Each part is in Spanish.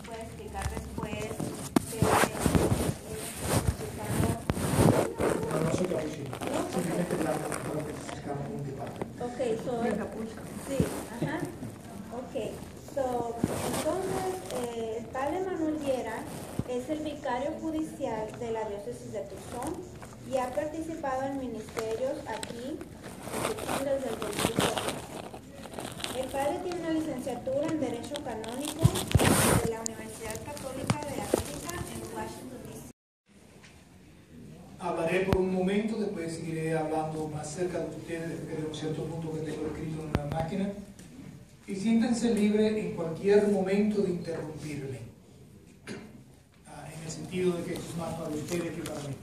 puede explicar después que No soy capuchino. Simplemente para que sigamos un debate. ok, sí, ajá. Ok, entonces, tal Emanuel Llera es el vicario judicial de la diócesis de Tucson y ha participado en ministerios aquí en Tucson desde el 2004. El padre tiene una licenciatura en Derecho Canónico de la Universidad Católica de América en Washington, D.C. Hablaré por un momento, después seguiré hablando más cerca de ustedes, de un cierto punto que tengo escrito en una máquina. Y siéntense libres en cualquier momento de interrumpirme, en el sentido de que esto es más para ustedes que para mí,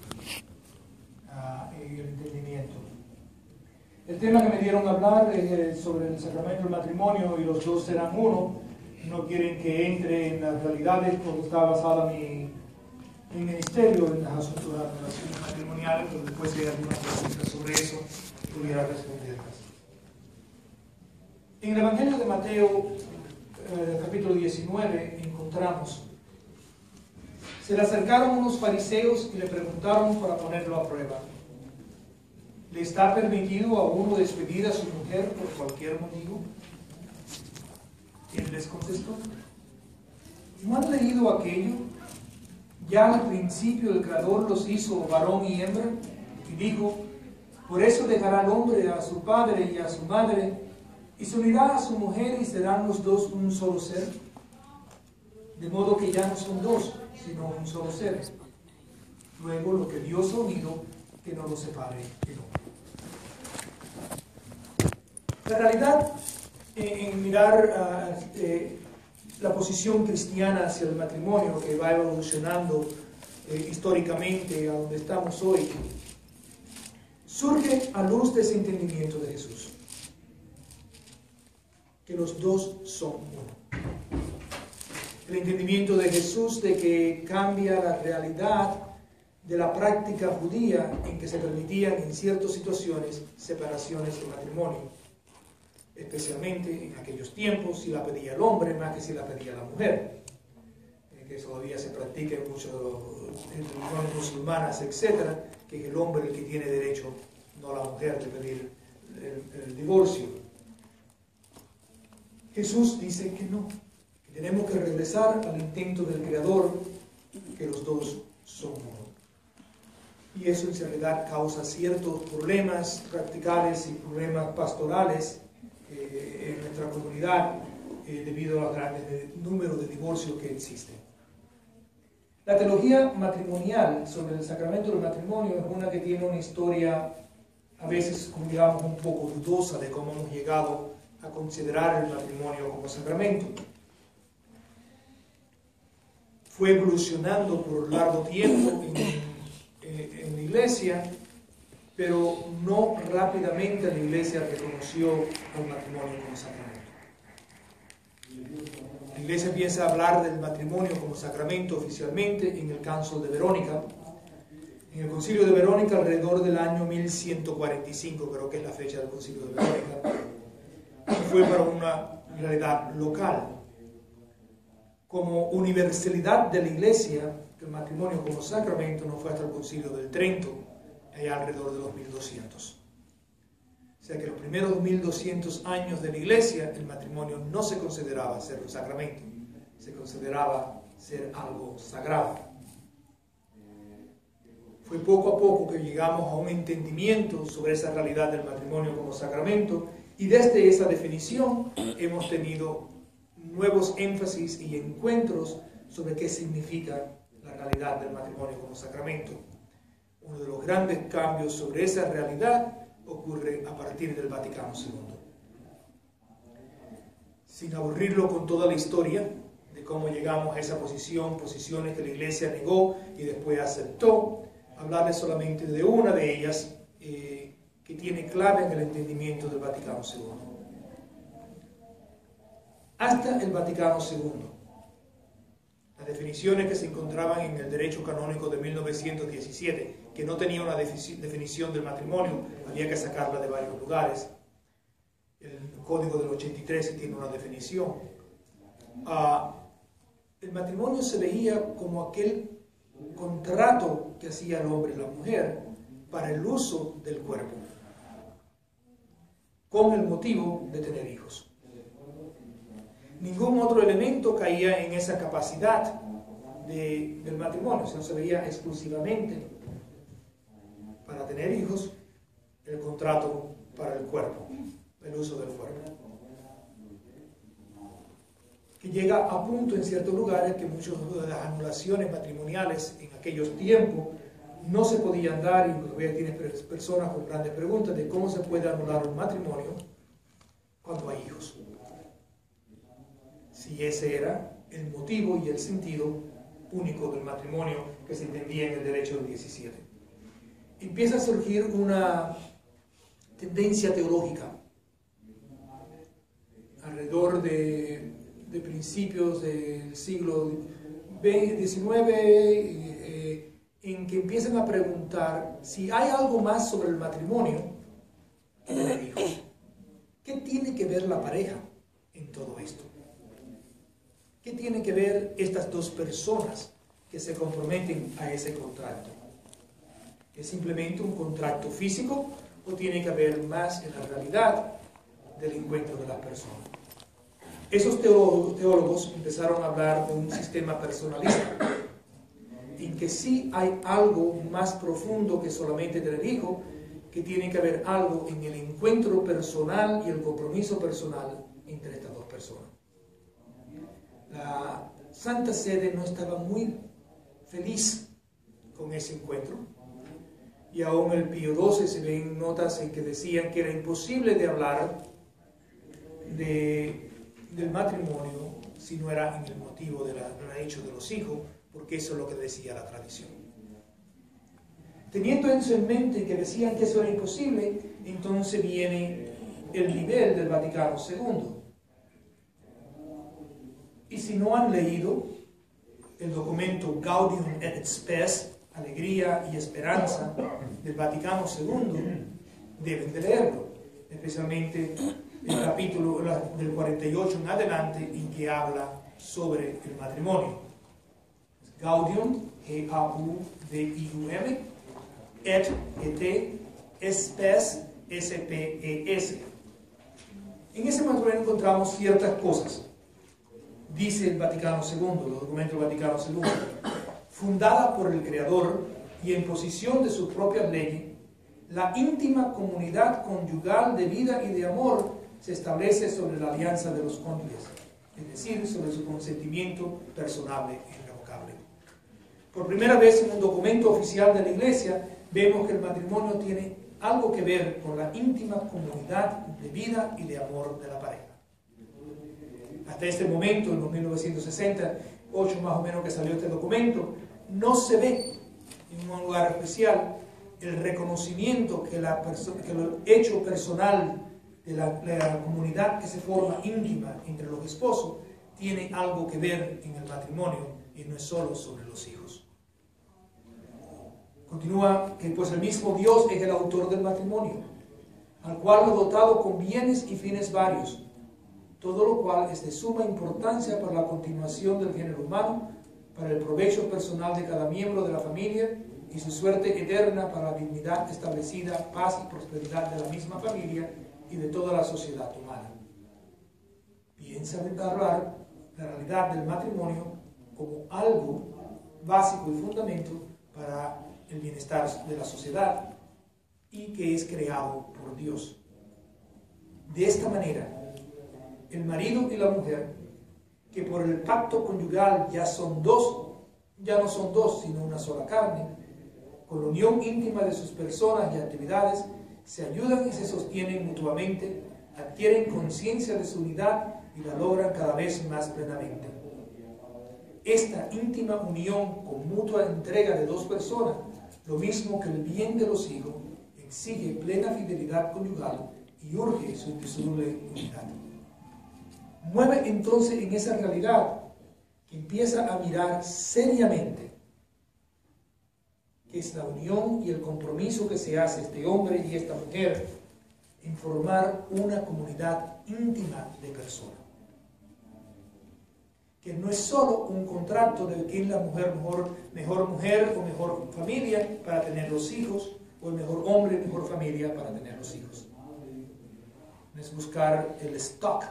en el entendimiento. El tema que me dieron a hablar es sobre el sacramento del matrimonio y los dos serán uno. No quieren que entre en las realidades porque está basada mi ministerio en las relaciones matrimoniales, pero después si hay alguna pregunta sobre eso, pudiera responderlas. En el Evangelio de Mateo, capítulo 19, encontramos: se le acercaron unos fariseos y le preguntaron para ponerlo a prueba: ¿le está permitido a uno despedir a su mujer por cualquier motivo? Él les contestó: ¿no han leído aquello? Ya al principio el Creador los hizo varón y hembra, y dijo: por eso dejará el hombre a su padre y a su madre, y se unirá a su mujer, y serán los dos un solo ser. De modo que ya no son dos, sino un solo ser. Luego, lo que Dios ha unido, que no lo separe el hombre. La realidad, en mirar la posición cristiana hacia el matrimonio, que va evolucionando históricamente a donde estamos hoy, surge a luz de ese entendimiento de Jesús, que los dos son uno. El entendimiento de Jesús de que cambia la realidad de la práctica judía en que se permitían en ciertas situaciones separaciones de matrimonio, especialmente en aquellos tiempos si la pedía el hombre más que si la pedía la mujer, que todavía se practica en muchas religiones musulmanas, etc., que es el hombre el que tiene derecho, no la mujer, de pedir el divorcio. Jesús dice que no, que tenemos que regresar al intento del Creador, que los dos son uno. Y eso en realidad causa ciertos problemas practicales y problemas pastorales en nuestra comunidad debido al gran número de divorcios que existen. La teología matrimonial sobre el sacramento del matrimonio es una que tiene una historia a veces, como digamos, un poco dudosa de cómo hemos llegado a considerar el matrimonio como sacramento. Fue evolucionando por largo tiempo en la iglesia, pero no rápidamente la iglesia reconoció el matrimonio como sacramento. La iglesia empieza a hablar del matrimonio como sacramento oficialmente en el Cancil de Verónica. En el Concilio de Verónica, alrededor del año 1145, creo que es la fecha del Concilio de Verónica, fue para una realidad local. Como universalidad de la iglesia, el matrimonio como sacramento no fue hasta el Concilio del Trento, allá alrededor de los 1200. O sea que los primeros 1200 años de la iglesia, el matrimonio no se consideraba ser un sacramento, se consideraba ser algo sagrado. Fue poco a poco que llegamos a un entendimiento sobre esa realidad del matrimonio como sacramento, y desde esa definición hemos tenido nuevos énfasis y encuentros sobre qué significa la realidad del matrimonio como sacramento. Uno de los grandes cambios sobre esa realidad ocurre a partir del Vaticano II. Sin aburrirlo con toda la historia de cómo llegamos a esa posición, posiciones que la Iglesia negó y después aceptó, hablarles solamente de una de ellas que tiene clave en el entendimiento del Vaticano II. Hasta el Vaticano II, las definiciones que se encontraban en el derecho canónico de 1917, que no tenía una definición del matrimonio, había que sacarla de varios lugares. El Código del 83 tiene una definición. el matrimonio se veía como aquel contrato que hacía el hombre y la mujer para el uso del cuerpo, con el motivo de tener hijos. Ningún otro elemento caía en esa capacidad del matrimonio, se veía exclusivamente para tener hijos, el contrato para el cuerpo, el uso del cuerpo. Que llega a punto en ciertos lugares que muchas de las anulaciones matrimoniales en aquellos tiempos no se podían dar, y tienes personas con grandes preguntas de cómo se puede anular un matrimonio cuando hay hijos. Si ese era el motivo y el sentido único del matrimonio que se entendía en el derecho del 17. Empieza a surgir una tendencia teológica alrededor de principios del siglo XIX, en que empiezan a preguntar si hay algo más sobre el matrimonio que tener hijos. ¿Qué tiene que ver la pareja en todo esto? ¿Qué tiene que ver estas dos personas que se comprometen a ese contrato? ¿Es simplemente un contrato físico o tiene que haber más en la realidad del encuentro de las personas? Esos teólogos empezaron a hablar de un sistema personalista, en que sí hay algo más profundo que solamente tener hijos, que tiene que haber algo en el encuentro personal y el compromiso personal entre estas dos personas. La Santa Sede no estaba muy feliz con ese encuentro, y aún el Pío XII se ven notas en que decían que era imposible de hablar del matrimonio si no era en el motivo del hecho de los hijos, porque eso es lo que decía la tradición. Teniendo eso en mente, que decían que eso era imposible, entonces viene el nivel del Vaticano II. Y si no han leído el documento Gaudium et Spes, Alegría y Esperanza, del Vaticano II, deben de leerlo, especialmente el capítulo del 48 en adelante, en que habla sobre el matrimonio. Gaudium, G-A-U-D-I-U-M, et, Spes, S-P-E-S. En ese matrimonio encontramos ciertas cosas. Dice el Vaticano II, los documentos del Vaticano II, fundada por el Creador y en posición de sus propias leyes, la íntima comunidad conyugal de vida y de amor se establece sobre la alianza de los cónyuges, es decir, sobre su consentimiento personal e irrevocable. Por primera vez en un documento oficial de la Iglesia, vemos que el matrimonio tiene algo que ver con la íntima comunidad de vida y de amor de la pareja. Hasta este momento, en los 1968 más o menos que salió este documento, no se ve en un lugar especial el reconocimiento que el hecho personal de la comunidad que se forma íntima entre los esposos tiene algo que ver en el matrimonio y no es solo sobre los hijos. Continúa que pues el mismo Dios es el autor del matrimonio, al cual lo ha dotado con bienes y fines varios, todo lo cual es de suma importancia para la continuación del género humano, para el provecho personal de cada miembro de la familia y su suerte eterna para la dignidad establecida, paz y prosperidad de la misma familia y de toda la sociedad humana. Piensa en hablar la realidad del matrimonio como algo básico y fundamento para el bienestar de la sociedad y que es creado por Dios. De esta manera, el marido y la mujer, que por el pacto conyugal ya no son dos, sino una sola carne, con la unión íntima de sus personas y actividades, se ayudan y se sostienen mutuamente, adquieren conciencia de su unidad y la logran cada vez más plenamente. Esta íntima unión con mutua entrega de dos personas, lo mismo que el bien de los hijos, exige plena fidelidad conyugal y urge su indisoluble unidad. Mueve entonces en esa realidad que empieza a mirar seriamente que es la unión y el compromiso que se hace este hombre y esta mujer en formar una comunidad íntima de personas. que no es solo un contrato de quién es la mejor mujer o mejor familia para tener los hijos, o el mejor hombre y mejor familia para tener los hijos. No es buscar el stock,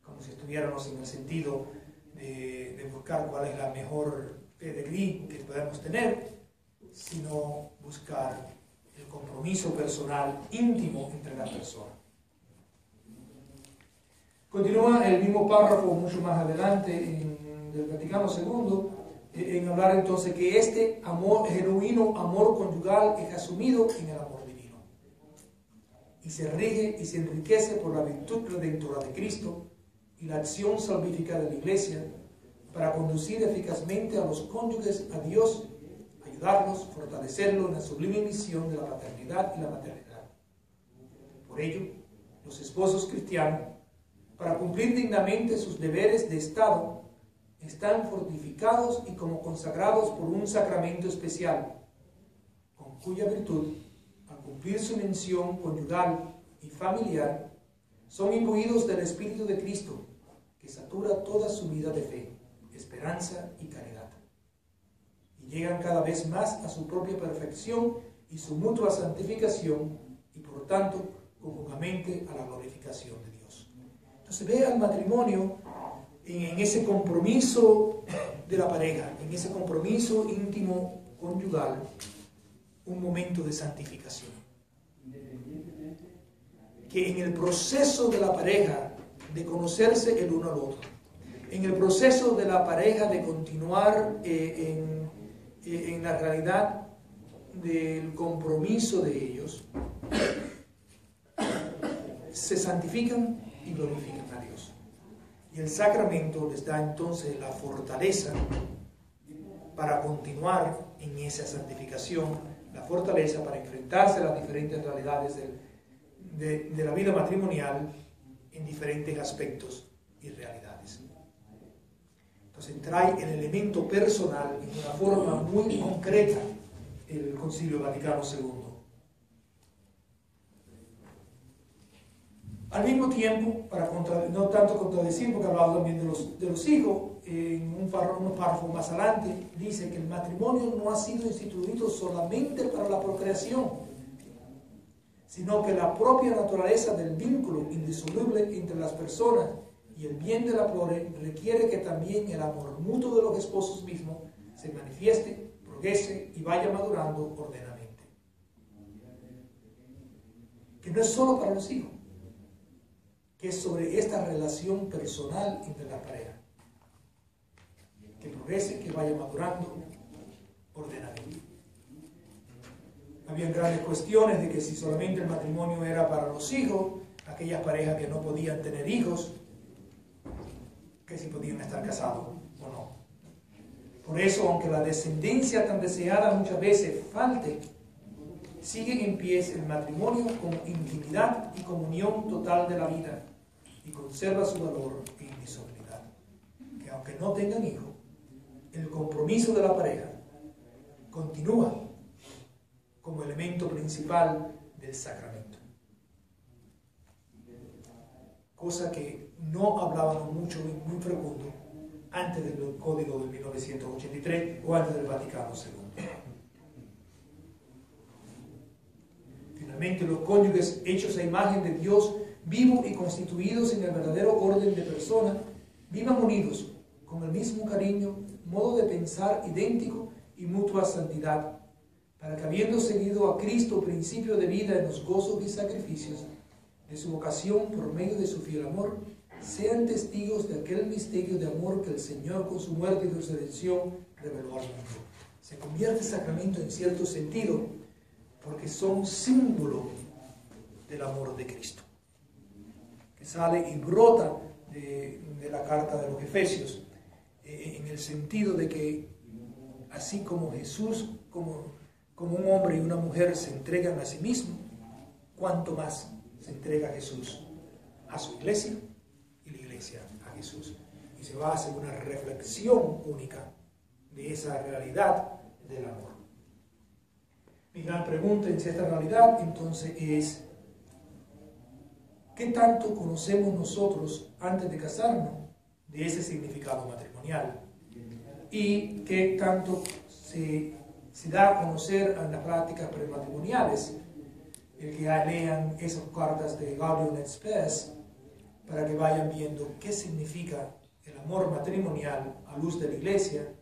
como si estuviéramos en el sentido de buscar cuál es la mejor pedigrí que podemos tener, sino buscar el compromiso personal íntimo entre las personas. Continúa el mismo párrafo mucho más adelante del Vaticano II en hablar entonces que este genuino amor conyugal es asumido en el amor divino y se rige y se enriquece por la virtud redentora de Cristo y la acción salvífica de la Iglesia para conducir eficazmente a los cónyuges a Dios, ayudarlos, fortalecerlos en la sublime misión de la paternidad y la maternidad. Por ello, los esposos cristianos, para cumplir dignamente sus deberes de Estado, están fortificados y como consagrados por un sacramento especial, con cuya virtud, al cumplir su misión conyugal y familiar, son imbuidos del Espíritu de Cristo, que satura toda su vida de fe, esperanza y caridad, y llegan cada vez más a su propia perfección y su mutua santificación, y por tanto, conjuntamente a la glorificación de Dios. Entonces ve al matrimonio en ese compromiso de la pareja, en ese compromiso íntimo conyugal, un momento de santificación. Que en el proceso de la pareja de conocerse el uno al otro, en el proceso de la pareja de continuar en la realidad del compromiso de ellos, se santifican y glorifican a Dios. Y el sacramento les da entonces la fortaleza para continuar en esa santificación, la fortaleza para enfrentarse a las diferentes realidades de la vida matrimonial en diferentes aspectos y realidades. Entonces trae el elemento personal en una forma muy concreta el Concilio Vaticano II. Al mismo tiempo, no tanto contradecir, porque hablaba también de los hijos, en unos párrafos más adelante, dice que el matrimonio no ha sido instituido solamente para la procreación, sino que la propia naturaleza del vínculo indisoluble entre las personas y el bien de la prole requiere que también el amor mutuo de los esposos mismos se manifieste, progrese y vaya madurando ordenadamente. Que no es solo para los hijos, que es sobre esta relación personal entre la pareja, que progrese, que vaya madurando ordenadamente. Habían grandes cuestiones de que si solamente el matrimonio era para los hijos, aquellas parejas que no podían tener hijos, que si podían estar casados o no. Por eso, aunque la descendencia tan deseada muchas veces falte, sigue en pie el matrimonio como intimidad y comunión total de la vida y conserva su valor e indisolubilidad. Que aunque no tengan hijos, el compromiso de la pareja continúa como elemento principal del sacramento. Cosa que no hablábamos mucho y muy profundo antes del Código de 1983 o antes del Vaticano II. Finalmente, los cónyuges hechos a imagen de Dios vivo y constituidos en el verdadero orden de personas, vivan unidos con el mismo cariño, modo de pensar idéntico y mutua santidad, para que habiendo seguido a Cristo principio de vida en los gozos y sacrificios de su vocación por medio de su fiel amor, sean testigos de aquel misterio de amor que el Señor con su muerte y su redención reveló al mundo. Se convierte el sacramento en cierto sentido porque son símbolo del amor de Cristo, que sale y brota de la carta de los Efesios, en el sentido de que así como Jesús, como un hombre y una mujer se entregan a sí mismo, cuanto más se entrega Jesús a su iglesia y la iglesia a Jesús. Y se va a hacer una reflexión única de esa realidad del amor. Mi gran pregunta en esta realidad entonces es: ¿qué tanto conocemos nosotros antes de casarnos de de ese significado matrimonial y qué tanto se da a conocer en las prácticas prematrimoniales. El que lean esas cartas de Gaudium et Spes para que vayan viendo qué significa el amor matrimonial a luz de la Iglesia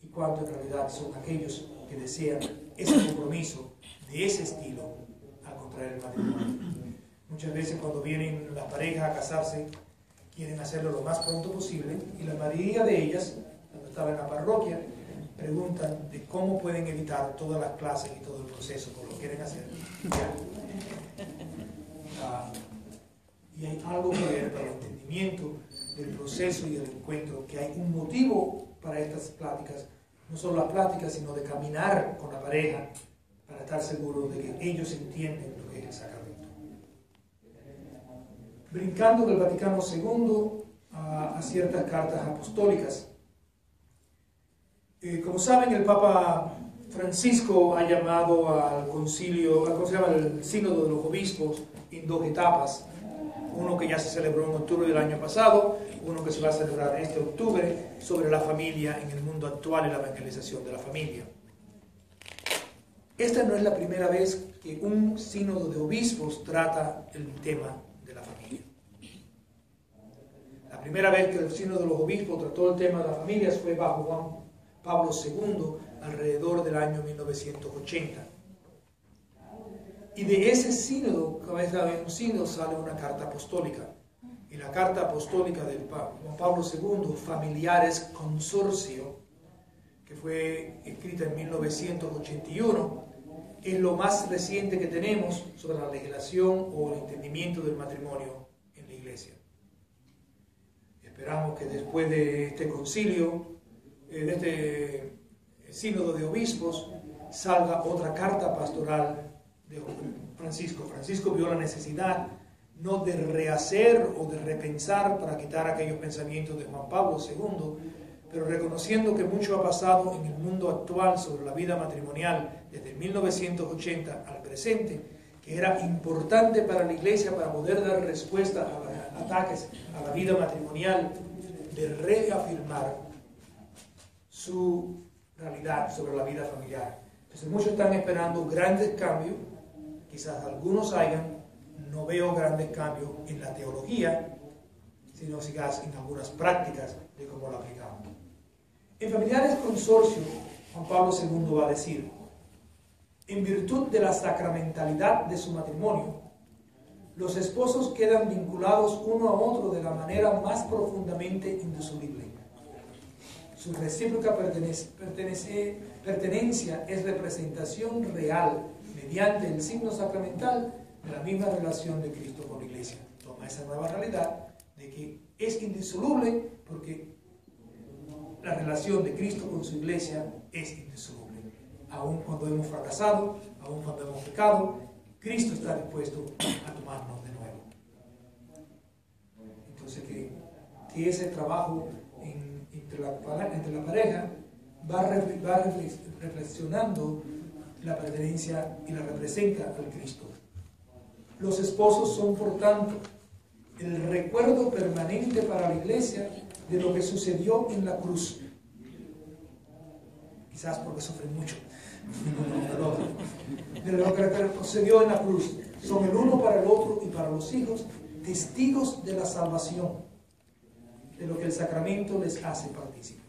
y cuánto en realidad son aquellos que desean ese compromiso de ese estilo al contraer el matrimonio. Muchas veces cuando vienen las parejas a casarse quieren hacerlo lo más pronto posible y la mayoría de ellas, cuando estaba en la parroquia, preguntan de cómo pueden evitar todas las clases y todo el proceso, como lo quieren hacer ya. Y hay algo que ver para el entendimiento del proceso y del encuentro, que hay un motivo para estas pláticas, no solo las pláticas, sino de caminar con la pareja para estar seguros de que ellos entienden lo que es el sacramento. Brincando del Vaticano II a ciertas cartas apostólicas. Como saben, el Papa Francisco ha llamado al concilio, ¿cómo se llama? El sínodo de los obispos en 2 etapas. Uno que ya se celebró en octubre del año pasado, uno que se va a celebrar este octubre, sobre la familia en el mundo actual y la evangelización de la familia. Esta no es la primera vez que un sínodo de obispos trata el tema de la familia. La primera vez que el sínodo de los obispos trató el tema de las familias fue bajo Juan Pablo II, alrededor del año 1980. Y de ese sínodo, cada vez que hay un sínodo, sale una carta apostólica. Y la carta apostólica de Juan Pablo II, Familiares Consortio, que fue escrita en 1981, es lo más reciente que tenemos sobre la legislación o el entendimiento del matrimonio en la Iglesia. Esperamos que después de este concilio, de este sínodo de obispos, salga otra carta pastoral de Francisco. Francisco vio la necesidad no de rehacer o de repensar para quitar aquellos pensamientos de Juan Pablo II, pero reconociendo que mucho ha pasado en el mundo actual sobre la vida matrimonial desde 1980 al presente, que era importante para la Iglesia para poder dar respuesta a los ataques a la vida matrimonial, de reafirmar su realidad sobre la vida familiar. Entonces muchos están esperando grandes cambios, quizás algunos hayan, no veo grandes cambios en la teología, sino quizás en algunas prácticas de cómo lo aplicamos. En Familiares Consortio, Juan Pablo II va a decir: en virtud de la sacramentalidad de su matrimonio, los esposos quedan vinculados uno a otro de la manera más profundamente indisoluble. Su recíproca pertenencia es representación real, mediante el signo sacramental, de la misma relación de Cristo con la Iglesia. Toma esa nueva realidad de que es indisoluble porque la relación de Cristo con su Iglesia es indisoluble. Aun cuando hemos fracasado, aun cuando hemos pecado, Cristo está dispuesto a tomarnos de nuevo. Entonces que ese trabajo entre la pareja va reflexionando la pertenencia y la representa al Cristo. Los esposos son, por tanto, el recuerdo permanente para la Iglesia de lo que sucedió en la cruz. Quizás porque sufren mucho. De lo que sucedió en la cruz. Son el uno para el otro y para los hijos testigos de la salvación, de lo que el sacramento les hace partícipes.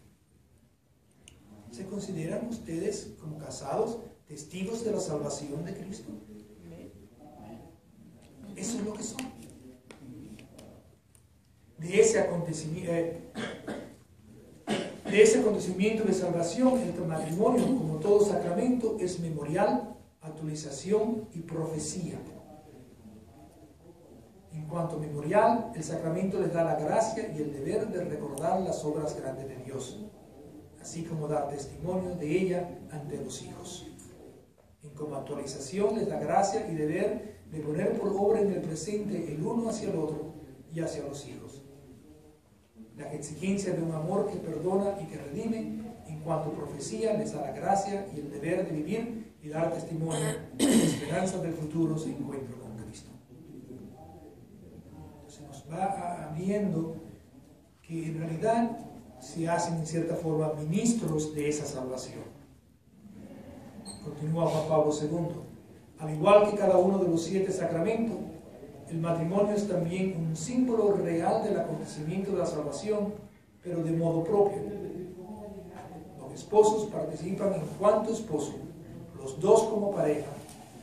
¿Se consideran ustedes como casados testigos de la salvación de Cristo? Eso es lo que son. De ese acontecimiento de salvación, el matrimonio, como todo sacramento, es memorial, actualización y profecía. En cuanto memorial, el sacramento les da la gracia y el deber de recordar las obras grandes de Dios, así como dar testimonio de ella ante los hijos. En como actualización les da gracia y deber de poner por obra en el presente el uno hacia el otro y hacia los hijos. La exigencia de un amor que perdona y que redime, en cuanto profecía les da la gracia y el deber de vivir y dar testimonio de la esperanza del futuro se encuentra con Cristo. Entonces nos va viendo que en realidad se hacen en cierta forma ministros de esa salvación. Continúa Juan Pablo II. Al igual que cada uno de los 7 sacramentos, el matrimonio es también un símbolo real del acontecimiento de la salvación, pero de modo propio. Los esposos participan en cuanto esposo, los dos como pareja,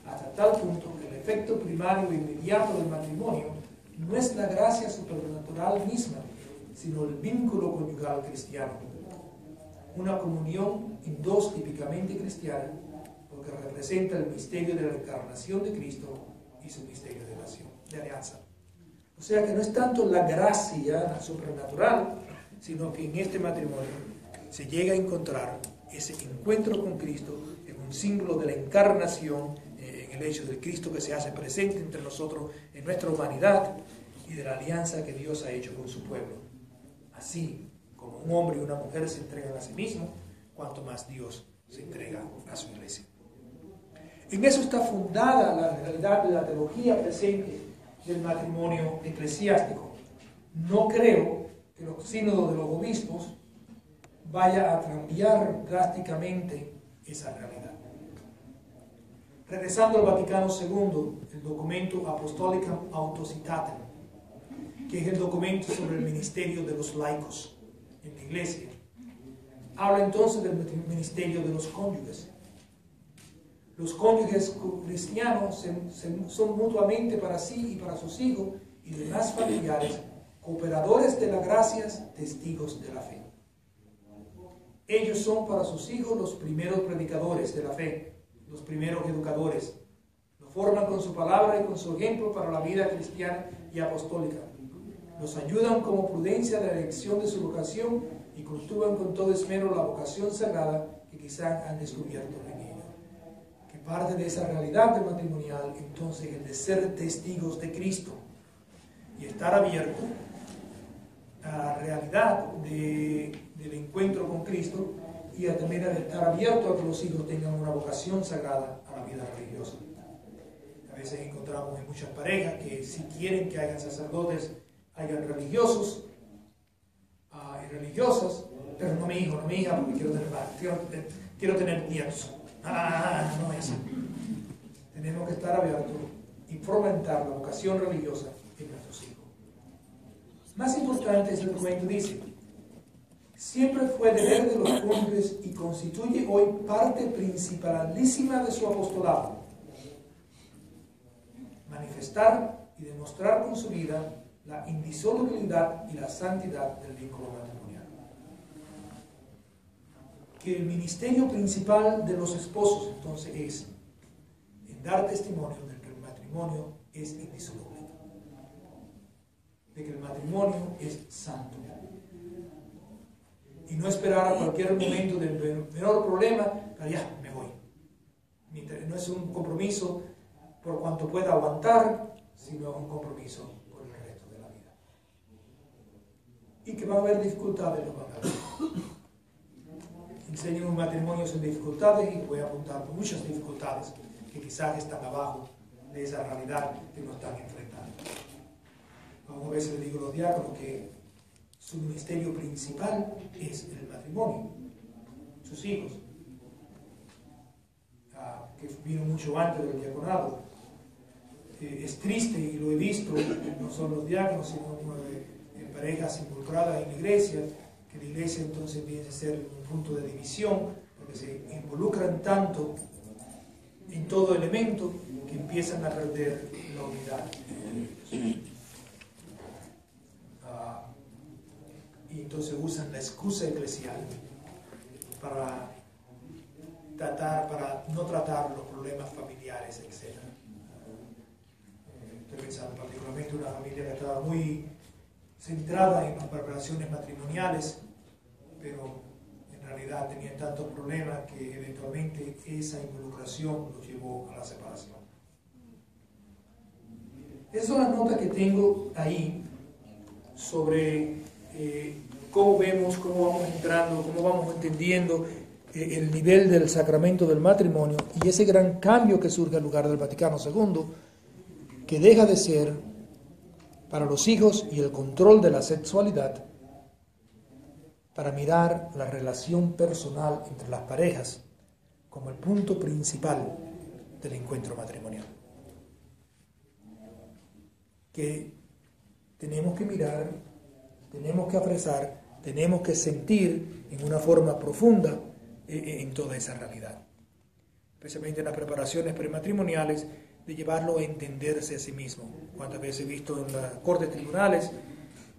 hasta tal punto que el efecto primario e inmediato del matrimonio no es la gracia supernatural misma, sino el vínculo conyugal cristiano. Una comunión en dos típicamente cristiana, porque representa el misterio de la encarnación de Cristo y su misterio de alianza. O sea que no es tanto la gracia supernatural, sino que en este matrimonio se llega a encontrar ese encuentro con Cristo en un símbolo de la encarnación, en el hecho del Cristo que se hace presente entre nosotros en nuestra humanidad y de la alianza que Dios ha hecho con su pueblo. Así como un hombre y una mujer se entregan a sí mismos, cuanto más Dios se entrega a su iglesia. En eso está fundada la realidad de la teología presente del matrimonio eclesiástico. No creo que los sínodos de los obispos vaya a cambiar drásticamente esa realidad. Regresando al Vaticano II, el documento Apostolicam Autocitatem, que es el documento sobre el ministerio de los laicos en la Iglesia, habla entonces del ministerio de los cónyuges. Los cónyuges cristianos son mutuamente para sí y para sus hijos y demás familiares cooperadores de las gracias, testigos de la fe. Ellos son para sus hijos los primeros predicadores de la fe, los primeros educadores. Los forman con su palabra y con su ejemplo para la vida cristiana y apostólica. Los ayudan como prudencia de la elección de su vocación y cultivan con todo esmero la vocación sagrada que quizá han descubierto en ellos. Que parte de esa realidad matrimonial, entonces, el de ser testigos de Cristo y estar abierto a la realidad del encuentro con Cristo y también a estar abierto a que los hijos tengan una vocación sagrada a la vida religiosa. A veces encontramos en muchas parejas que si quieren que hayan sacerdotes, hayan religiosos y religiosas, pero no mi hijo, no mi hija, porque quiero tener nietos. No es así. Tenemos que estar abiertos y fomentar la vocación religiosa en nuestros hijos. Más importante, ese documento dice: siempre fue deber de los cónyuges y constituye hoy parte principalísima de su apostolado manifestar y demostrar con su vida la indisolubilidad y la santidad del vínculo matrimonial. Que el ministerio principal de los esposos entonces es en dar testimonio de que el matrimonio es indisoluble, de que el matrimonio es santo, y no esperar a cualquier momento del menor problema, pero ya me voy. No es un compromiso por cuanto pueda aguantar, sino un compromiso por el resto de la vida. Y que va a haber dificultades, lo van a haber. Enseño un matrimonio sin dificultades y voy a apuntar por muchas dificultades que quizás están abajo de esa realidad que nos están enfrentando. Como a veces le digo a los diáconos que su ministerio principal es el matrimonio, sus hijos, que vino mucho antes del diaconado. Es triste, y lo he visto, no solo los diáconos, sino en parejas involucradas en la iglesia, que la iglesia entonces empieza a ser un punto de división, porque se involucran tanto en todo elemento que empiezan a perder la unidad. Y entonces usan la excusa eclesial para no tratar los problemas familiares, etc. Estoy pensando particularmente en una familia que estaba muy centrada en las preparaciones matrimoniales, pero en realidad tenían tantos problemas que eventualmente esa involucración los llevó a la separación. Esas son las notas que tengo ahí sobre cómo vemos, cómo vamos entrando, cómo vamos entendiendo el nivel del sacramento del matrimonio y ese gran cambio que surge al lugar del Vaticano II, que deja de ser para los hijos y el control de la sexualidad para mirar la relación personal entre las parejas como el punto principal del encuentro matrimonial. Que tenemos que mirar, tenemos que apreciar, tenemos que sentir en una forma profunda en toda esa realidad. Especialmente en las preparaciones prematrimoniales, de llevarlo a entenderse a sí mismo. Cuántas veces he visto en las cortes tribunales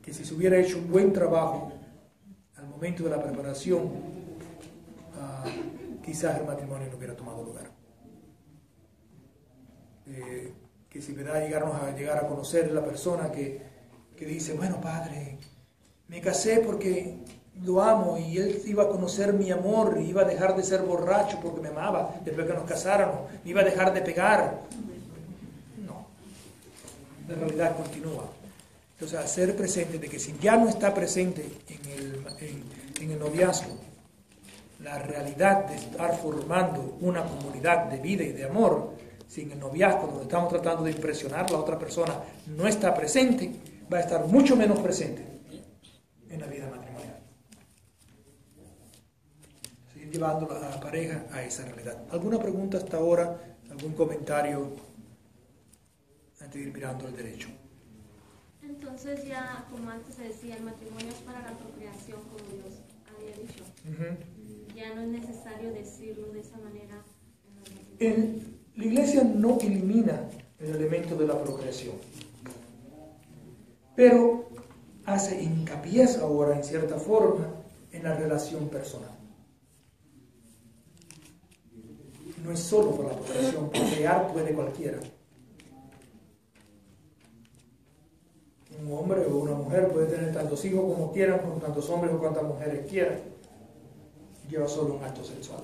que si se hubiera hecho un buen trabajo al momento de la preparación, quizás el matrimonio no hubiera tomado lugar. Que si llegáramos a llegar a conocer a la persona que dice, bueno, padre, me casé porque lo amo y él iba a conocer mi amor y iba a dejar de ser borracho porque me amaba después que nos casáramos, me iba a dejar de pegar. No, la realidad continúa. Entonces, hacer presente de que si ya no está presente en el noviazgo la realidad de estar formando una comunidad de vida y de amor, si en el noviazgo donde estamos tratando de impresionar a la otra persona no está presente, va a estar mucho menos presente en la vida matrimonial. Seguir llevando a la pareja a esa realidad. ¿Alguna pregunta hasta ahora? ¿Algún comentario antes de ir mirando el derecho? Entonces ya, como antes se decía, el matrimonio es para la procreación, como Dios había dicho. Ya no es necesario decirlo de esa manera. La Iglesia no elimina el elemento de la procreación, pero hace hincapié ahora, en cierta forma, en la relación personal. No es solo por la procreación, procrear puede cualquiera. Un hombre o una mujer puede tener tantos hijos como quieran, con tantos hombres o cuantas mujeres quieran. Lleva solo un acto sexual.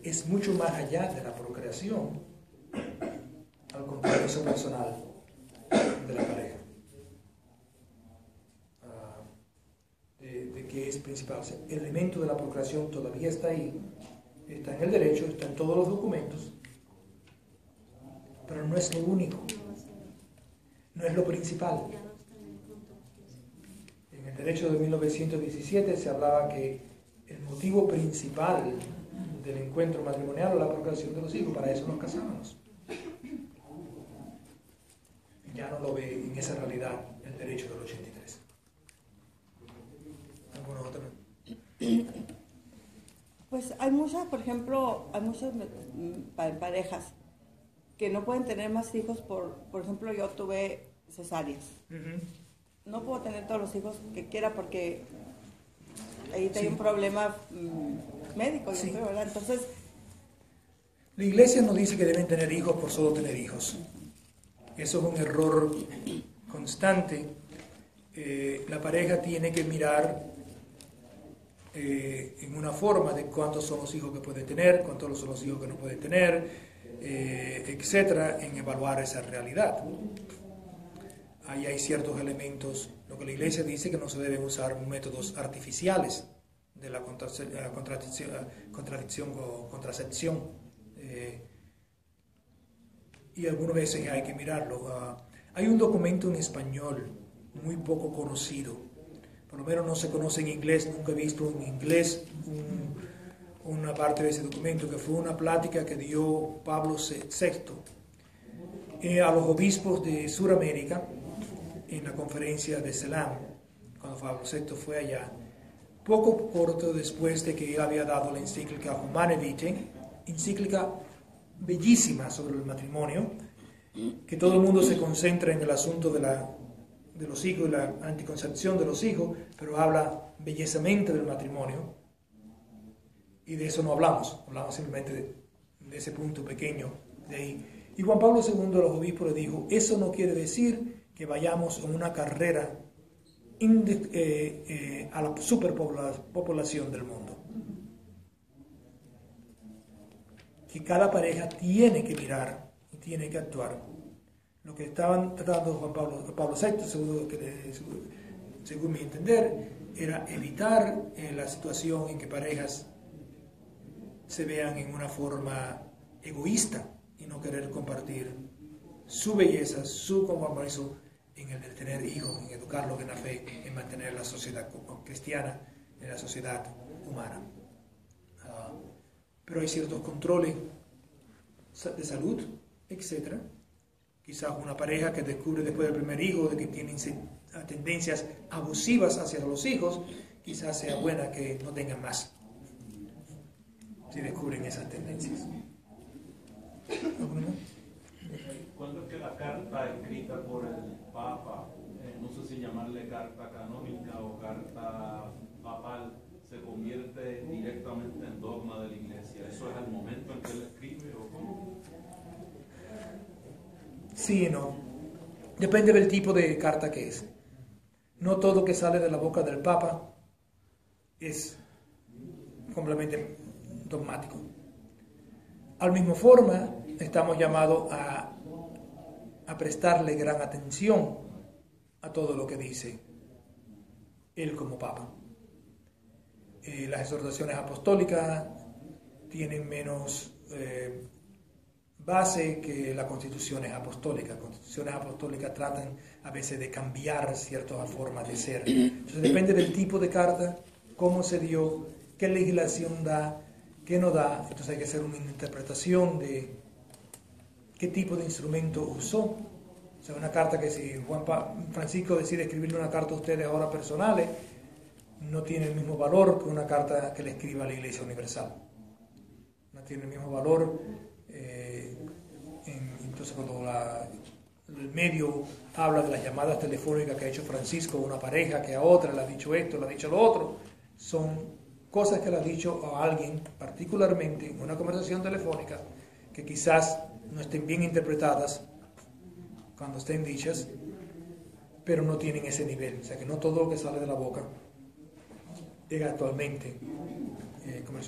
Es mucho más allá de la procreación al compromiso personal de la pareja. De que es principal. O sea, el elemento de la procreación todavía está ahí, está en el derecho, está en todos los documentos, pero no es lo único, no es lo principal. En el derecho de 1917 se hablaba que el motivo principal del encuentro matrimonial o la procreación de los hijos, para eso nos casábamos. Ya no lo ve en esa realidad el derecho del 83. ¿Alguna otra? Pues hay muchas, por ejemplo, hay muchas parejas que no pueden tener más hijos por ejemplo, yo tuve cesáreas. No puedo tener todos los hijos que quiera porque ahí hay un problema médico, yo creo, ¿verdad? Entonces, la Iglesia no dice que deben tener hijos por solo tener hijos. Eso es un error constante. La pareja tiene que mirar en una forma de cuántos son los hijos que puede tener, cuántos son los hijos que no puede tener, etcétera, en evaluar esa realidad. Ahí hay ciertos elementos. Lo que la Iglesia dice que no se deben usar métodos artificiales de la contracepción. Y algunas veces hay que mirarlo. Hay un documento en español muy poco conocido, por lo menos no se conoce en inglés, nunca he visto en inglés una parte de ese documento, que fue una plática que dio Pablo VI a los obispos de Sudamérica en la conferencia de Ceilán, cuando Pablo VI fue allá, poco corto después de que él había dado la encíclica Humanae Vitae, encíclica bellísima sobre el matrimonio, que todo el mundo se concentra en el asunto de los hijos y la anticoncepción de los hijos, pero habla bellezamente del matrimonio, y de eso no hablamos simplemente de ese punto pequeño de ahí. Y Juan Pablo II a los obispos le dijo, eso no quiere decir que vayamos en una carrera a la superpoblación del mundo. Que cada pareja tiene que mirar y tiene que actuar. Lo que estaban tratando Juan Pablo VI, según mi entender, era evitar la situación en que parejas se vean en una forma egoísta y no querer compartir su belleza, su compromiso en en el de tener hijos, en educarlos en la fe, en mantener la sociedad cristiana, en la sociedad humana. Pero hay ciertos controles de salud, etc. Quizás una pareja que descubre después del primer hijo de que tienen tendencias abusivas hacia los hijos, quizás sea buena que no tengan más, si descubren esas tendencias. ¿Cuándo es que la carta escrita por el Papa, no sé si llamarle carta canónica o carta papal, se convierte directamente en dogma de la Iglesia? ¿Eso es al momento en que él escribe o cómo? Sí y no. Depende del tipo de carta que es. No todo que sale de la boca del Papa es completamente dogmático. Al mismo forma, estamos llamados a prestarle gran atención a todo lo que dice él como Papa. Las exhortaciones apostólicas tienen menos base que las constituciones apostólicas. Las constituciones apostólicas tratan a veces de cambiar ciertas formas de ser. Entonces depende del tipo de carta, cómo se dio, qué legislación da, qué no da. Entonces hay que hacer una interpretación de qué tipo de instrumento usó. O sea, una carta que si Francisco decide escribirle una carta a ustedes ahora personales, no tiene el mismo valor que una carta que le escriba a la Iglesia Universal. No tiene el mismo valor. Entonces cuando el medio habla de las llamadas telefónicas que ha hecho Francisco a una pareja, que a otra le ha dicho esto, le ha dicho lo otro, son cosas que le ha dicho a alguien particularmente en una conversación telefónica que quizás no estén bien interpretadas cuando estén dichas, pero no tienen ese nivel. O sea que no todo lo que sale de la boca llega actualmente.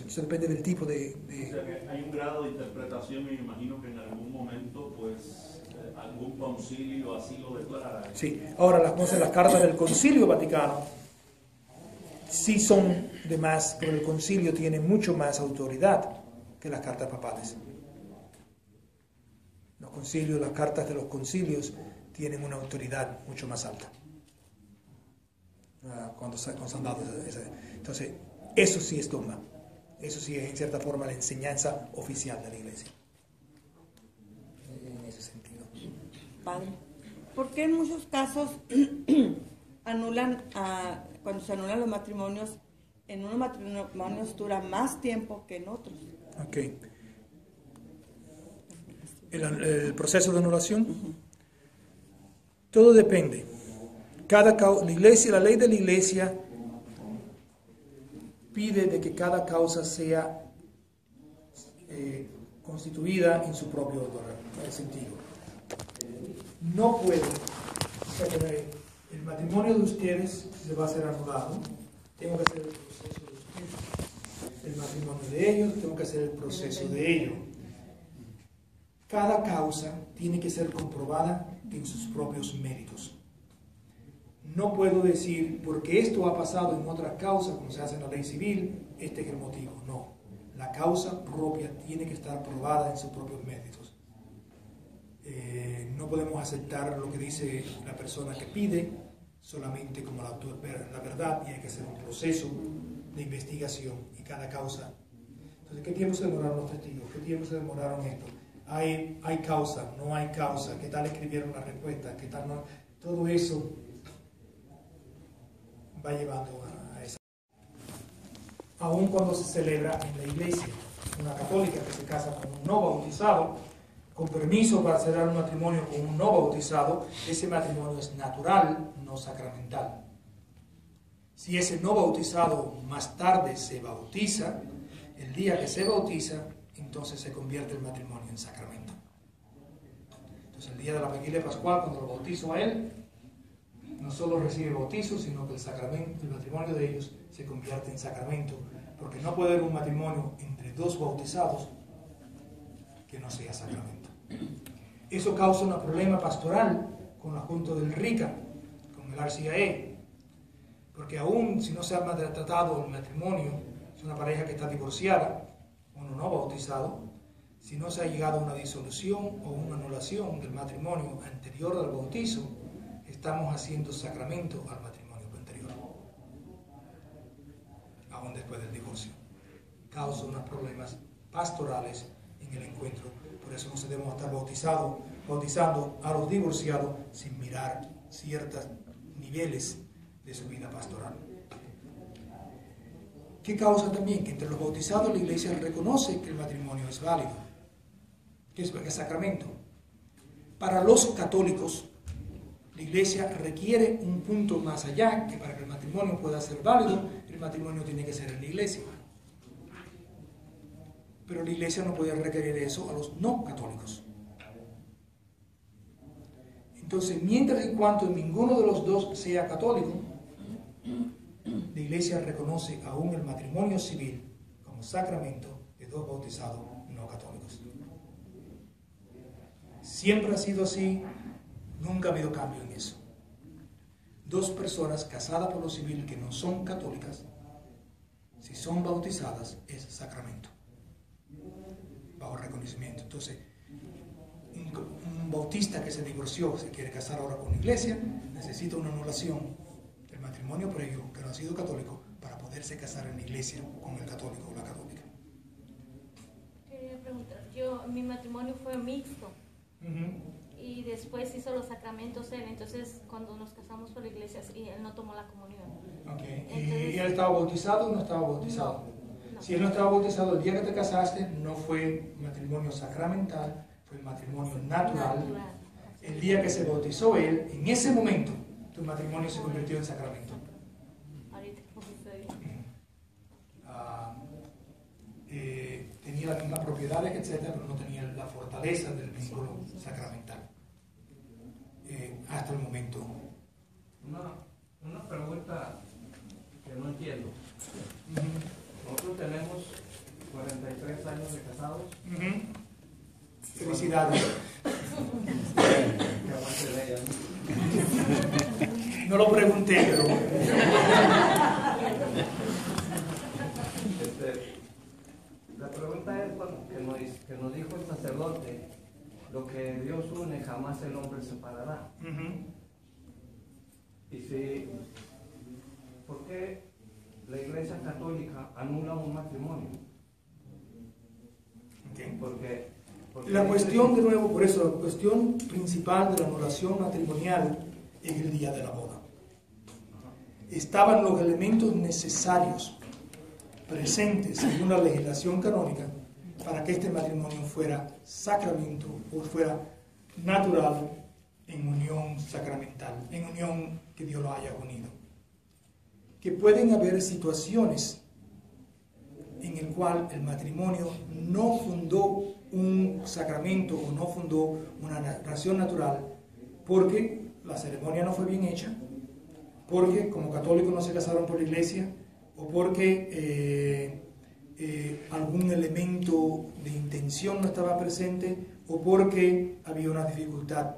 Eso depende del tipo de... O sea que hay un grado de interpretación y me imagino que en algún momento pues algún concilio así lo declara. Sí, ahora las cartas del Concilio Vaticano sí son de más, pero el concilio tiene mucho más autoridad que las cartas papales. Los concilios, las cartas de los concilios tienen una autoridad mucho más alta. Cuando se han dado entonces, eso sí es dogma. Eso sí es en cierta forma la enseñanza oficial de la Iglesia. En ese sentido. Padre, ¿por qué en muchos casos cuando se anulan los matrimonios, en unos matrimonios dura más tiempo que en otros? Ok. El proceso de anulación, todo depende. La ley de la Iglesia pide de que cada causa sea constituida en su propio sentido. No puede, el matrimonio de ustedes se va a ser anulado, tengo que hacer el proceso de ustedes. El matrimonio de ellos, tengo que hacer el proceso de ellos. Cada causa tiene que ser comprobada en sus propios méritos. No puedo decir, porque esto ha pasado en otras causas, como se hace en la ley civil, este es el motivo. No. La causa propia tiene que estar probada en sus propios méritos. No podemos aceptar lo que dice la persona que pide solamente como la verdad, y hay que hacer un proceso de investigación y cada causa. Entonces, ¿qué tiempo se demoraron los testigos? ¿Qué tiempo se demoraron esto? Hay causa, no hay causa, ¿qué tal escribieron la respuesta? ¿Qué tal no? Todo eso va llevando a esa. Aun cuando se celebra en la iglesia, una católica que se casa con un no bautizado, con permiso para celebrar un matrimonio con un no bautizado, ese matrimonio es natural, no sacramental. Si ese no bautizado más tarde se bautiza, el día que se bautiza, entonces se convierte el matrimonio en sacramento. Entonces el día de la vigilia pascual, cuando lo bautizo a él, no solo recibe bautizo, sino que el matrimonio de ellos se convierte en sacramento, porque no puede haber un matrimonio entre dos bautizados que no sea sacramento. Eso causa un problema pastoral con la Junta del RICA, con el RCIA, porque aún si no se ha tratado el matrimonio, es una pareja que está divorciada, uno no bautizado, si no se ha llegado a una disolución o una anulación del matrimonio anterior al bautizo, estamos haciendo sacramento al matrimonio anterior, aún después del divorcio. Causa unos problemas pastorales en el encuentro. Por eso no se debemos estar bautizando a los divorciados sin mirar ciertos niveles de su vida pastoral. ¿Qué causa también? Que entre los bautizados la iglesia reconoce que el matrimonio es válido, que es sacramento. Para los católicos, la iglesia requiere un punto más allá, que para que el matrimonio pueda ser válido, el matrimonio tiene que ser en la iglesia. Pero la iglesia no puede requerir eso a los no católicos. Entonces, mientras y cuando ninguno de los dos sea católico, la iglesia reconoce aún el matrimonio civil como sacramento de dos bautizados no católicos. Siempre ha sido así, nunca ha habido cambio en eso. Dos personas casadas por lo civil que no son católicas, si son bautizadas, es sacramento, bajo reconocimiento. Entonces, un bautista que se divorció, se quiere casar ahora con la iglesia, necesita una anulación del matrimonio previo, que no ha sido católico, para poderse casar en la iglesia con el católico o la católica. Quería preguntar, mi matrimonio fue mixto. Y después hizo los sacramentos él, entonces cuando nos casamos por la iglesia y él no tomó la comunión. Okay. Entonces, ¿Y él estaba bautizado o no estaba bautizado? No. Si él no estaba bautizado el día que te casaste, no fue matrimonio sacramental, fue matrimonio natural. El día que se bautizó él, en ese momento, tu matrimonio se convirtió en sacramento. Ahorita como estoy. Tenía las mismas propiedades, etcétera, pero no tenía la fortaleza del vínculo sacramental. Hasta el momento. Una pregunta que no entiendo. Nosotros tenemos 43 años de casados. Felicidades. Que aguante de ella, No lo pregunté, pero... La pregunta es que nos dijo el sacerdote: lo que Dios une jamás el hombre separará. Y si, ¿por qué la Iglesia Católica anula un matrimonio? Okay. Porque La cuestión, de nuevo, por eso, la cuestión principal de la anulación matrimonial es el día de la boda. Estaban los elementos necesarios presentes en una legislación canónica para que este matrimonio fuera sacramento o fuera natural en unión sacramental, en unión que Dios lo haya unido. Que pueden haber situaciones en el cual el matrimonio no fundó un sacramento o no fundó una relación natural porque la ceremonia no fue bien hecha, porque como católicos no se casaron por la iglesia, o porque algún elemento de intención no estaba presente, o porque había una dificultad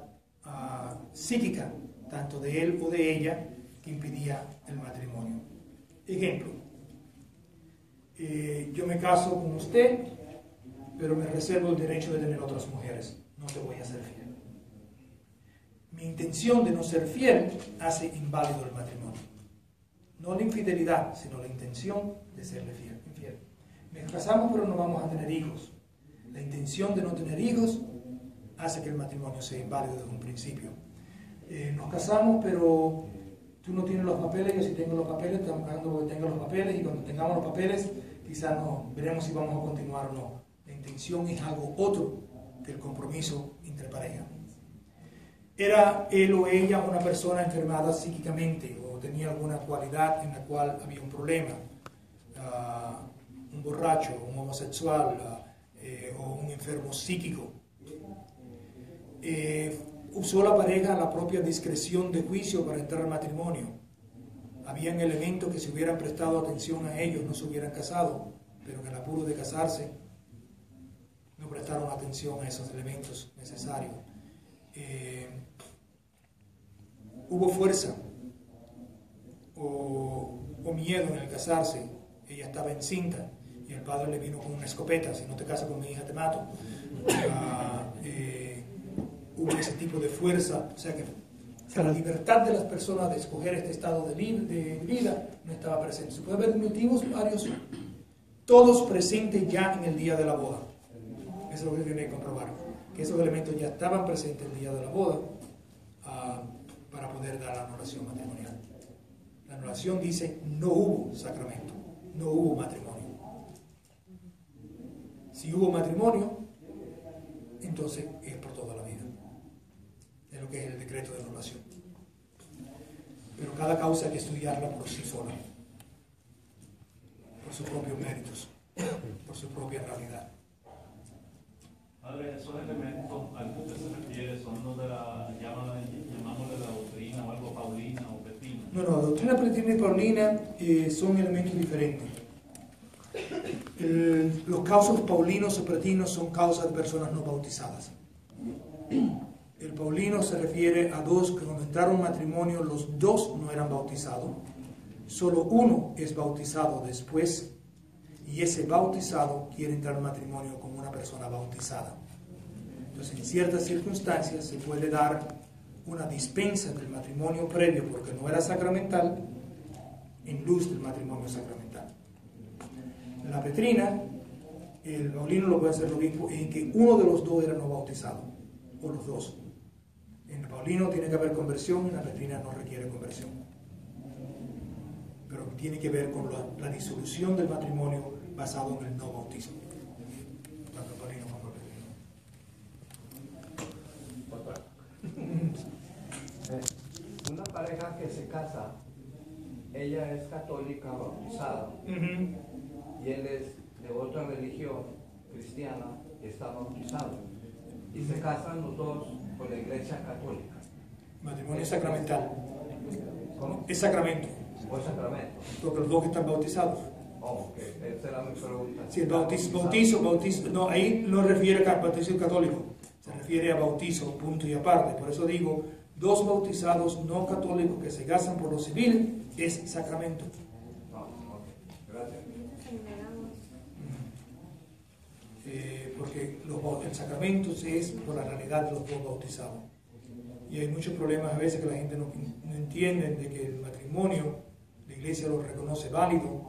psíquica, tanto de él o de ella, que impedía el matrimonio. Ejemplo, yo me caso con usted, pero me reservo el derecho de tener otras mujeres, no te voy a ser fiel. Mi intención de no ser fiel hace inválido el matrimonio. No la infidelidad, sino la intención de serle infiel. Nos casamos, pero no vamos a tener hijos. La intención de no tener hijos hace que el matrimonio sea inválido desde un principio. Nos casamos, pero tú no tienes los papeles, yo sí tengo los papeles, estamos casando porque tengo los papeles, y cuando tengamos los papeles, quizás no, veremos si vamos a continuar o no. La intención es algo otro que el compromiso entre pareja. ¿Era él o ella una persona enfermada psíquicamente o tenía alguna cualidad en la cual había un problema? Un borracho, un homosexual o un enfermo psíquico. Usó la pareja la propia discreción de juicio para entrar al matrimonio. Habían elementos que si hubieran prestado atención a ellos no se hubieran casado, pero en el apuro de casarse no prestaron atención a esos elementos necesarios. Hubo fuerza o miedo en el casarse. Ella estaba encinta y el padre le vino con una escopeta: si no te casas con mi hija te mato. Hubo ese tipo de fuerza, o sea que O sea, la libertad de las personas de escoger este estado de vida no estaba presente. Se puede ver motivos varios, todos presentes ya en el día de la boda. Eso es lo que se tiene que comprobar, que esos elementos ya estaban presentes el día de la boda para poder dar la anulación matrimonial. La anulación dice no hubo sacramento, no hubo matrimonio. Si hubo matrimonio, entonces es por toda la vida. Es lo que es el decreto de anulación. Pero cada causa hay que estudiarla por sí sola, por sus propios méritos, por su propia realidad. Padre, esos elementos al que usted se refiere son los de llamámosle la doctrina o algo paulina o petrina. No, la doctrina petrina y paulina son elementos diferentes. Los causas paulinos o petrinos son causas de personas no bautizadas. El paulino se refiere a dos que cuando entraron en matrimonio los dos no eran bautizados. Solo uno es bautizado después y ese bautizado quiere entrar en matrimonio con una persona bautizada. Entonces, en ciertas circunstancias se puede dar una dispensa del matrimonio previo porque no era sacramental en luz del matrimonio sacramental. En la petrina, el paulino lo puede hacer el obispo en que uno de los dos era no bautizado, o los dos. En el paulino tiene que haber conversión, en la petrina no requiere conversión. Pero tiene que ver con la disolución del matrimonio basado en el no bautismo. Tanto el paulino como el petrino. Una pareja que se casa, ella es católica bautizada y él es de otra religión cristiana y está bautizado. Y se casan los dos con la iglesia católica. Matrimonio sacramental. ¿Cómo? Es sacramento. ¿O es sacramento? Porque los dos están bautizados. Oh, ok. Esa era mi pregunta. Si el bautizo, no, ahí no refiere a bautizo católico, se refiere a bautizo, punto y aparte. Por eso digo, dos bautizados no católicos que se casan por lo civil es sacramento. Gracias. Porque el sacramento es por la realidad de los dos bautizados. Y hay muchos problemas a veces que la gente no entiende de que el matrimonio, la iglesia lo reconoce válido,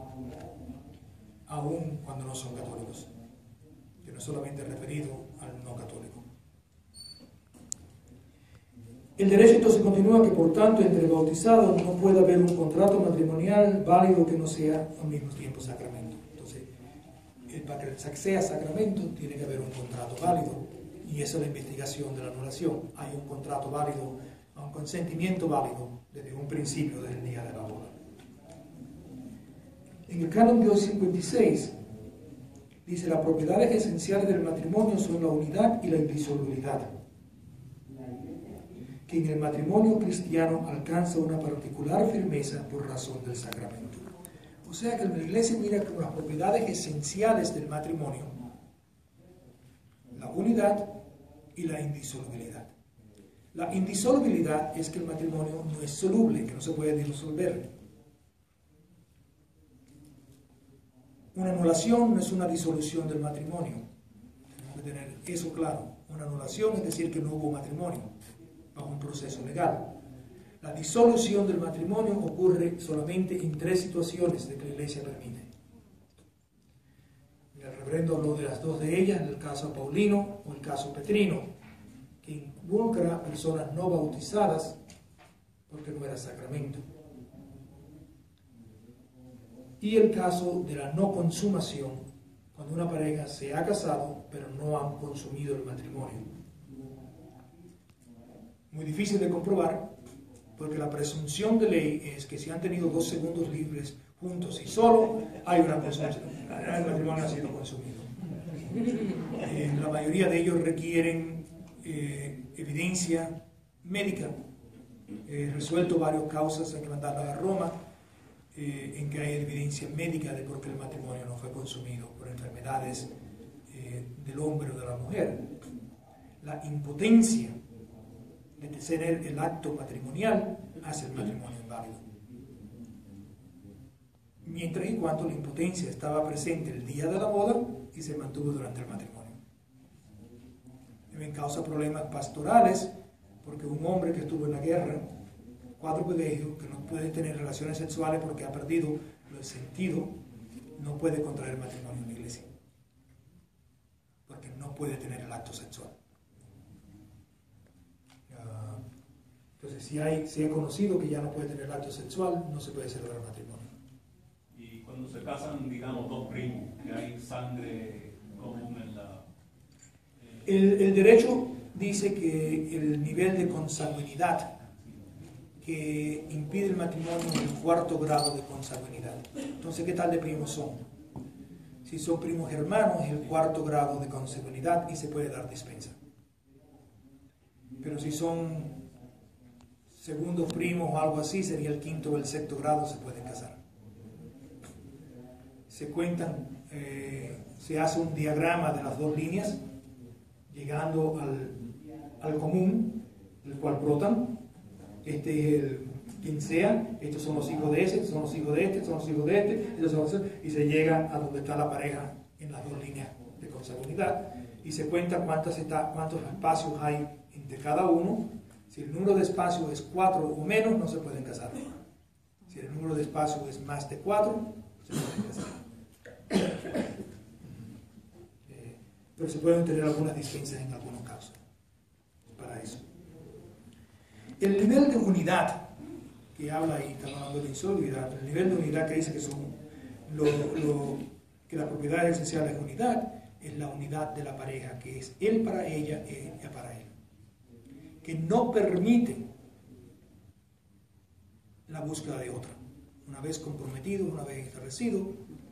aun cuando no son católicos. Que no es solamente referido al no católico. El derecho entonces continúa que por tanto entre bautizados no puede haber un contrato matrimonial válido que no sea al mismo tiempo sacramento. Entonces, para que sea sacramento tiene que haber un contrato válido y esa es la investigación de la anulación. Hay un contrato válido, un consentimiento válido desde un principio del día de la boda. En el canon 256 dice: las propiedades esenciales del matrimonio son la unidad y la indisolubilidad, que en el matrimonio cristiano alcanza una particular firmeza por razón del sacramento. O sea que la iglesia mira como las propiedades esenciales del matrimonio la unidad y la indisolubilidad. La indisolubilidad es que el matrimonio no es soluble, que no se puede disolver. Una anulación no es una disolución del matrimonio. Tenemos que tener eso claro. Una anulación es decir que no hubo matrimonio bajo un proceso legal. La disolución del matrimonio ocurre solamente en tres situaciones de que la iglesia permite. El reverendo habló de las dos de ellas, el caso paulino o el caso petrino, que involucra a personas no bautizadas porque no era sacramento. Y el caso de la no consumación, cuando una pareja se ha casado pero no han consumido el matrimonio. Muy difícil de comprobar, porque la presunción de ley es que si han tenido 2 segundos libres juntos y solo, hay una consumación. El matrimonio ha sido consumido. La mayoría de ellos requieren evidencia médica. Resuelto varias causas, hay que mandarlas a Roma, en que hay evidencia médica de por qué el matrimonio no fue consumido por enfermedades del hombre o de la mujer. La impotencia de tener el acto matrimonial hace el matrimonio inválido. Mientras y cuando la impotencia estaba presente el día de la boda y se mantuvo durante el matrimonio. Deben causar problemas pastorales Porque un hombre que estuvo en la guerra, cuadripléjico, que no puede tener relaciones sexuales porque ha perdido el sentido, no puede contraer matrimonio en la iglesia. Porque no puede tener el acto sexual. Entonces, si he conocido que ya no puede tener el acto sexual, no se puede celebrar matrimonio. Y cuando se casan, digamos, dos primos, que hay sangre común en la... El derecho dice que el nivel de consanguinidad que impide el matrimonio es el 4º grado de consanguinidad. Entonces, ¿qué tal de primos son? Si son primos hermanos, es el 4º grado de consanguinidad y se puede dar dispensa. Pero si son segundos primos o algo así, sería el 5º o el 6º grado, se pueden casar. Se cuentan, se hace un diagrama de las dos líneas, llegando al común, el cual brotan. Este es quien sea, estos son los hijos de ese, estos son los hijos de este, estos son los hijos de este, estos son los hijos, y se llega a donde está la pareja en las dos líneas de consanguinidad y se cuenta cuántos espacios hay entre cada uno. Si el número de espacios es 4 o menos, no se pueden casar. Si el número de espacios es más de 4, se pueden casar. Pero se pueden tener algunas dispensas en algunos casos para eso. El nivel de unidad que habla ahí, estamos hablando de insolubilidad, el nivel de unidad que dice que son que la propiedad esencial es unidad, es la unidad de la pareja, que es él para ella para él, que no permite la búsqueda de otra. Una vez comprometidos, una vez establecidos,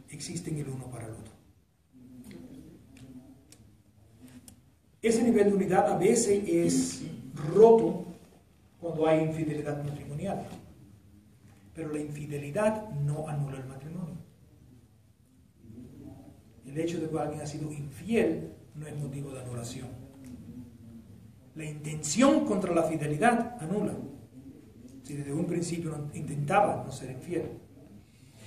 existen el uno para el otro. Ese nivel de unidad a veces es roto cuando hay infidelidad matrimonial. Pero la infidelidad no anula el matrimonio. El hecho de que alguien ha sido infiel no es motivo de anulación. La intención contra la fidelidad anula. Si desde un principio no intentaba no ser infiel.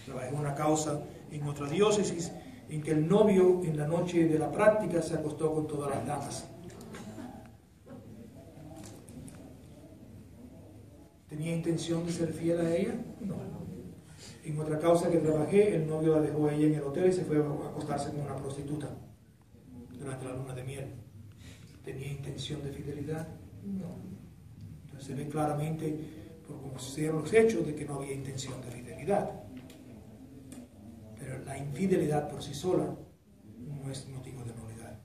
Trabajé una causa en otra diócesis en que el novio en la noche de la práctica se acostó con todas las damas. ¿Tenía intención de ser fiel a ella? No. En otra causa que trabajé, el novio la dejó a ella en el hotel y se fue a acostarse con una prostituta durante la luna de miel. ¿Tenía intención de fidelidad? No. Entonces se ve claramente, por cómo se hicieron los hechos, de que no había intención de fidelidad. Pero la infidelidad por sí sola no es motivo de nulidad.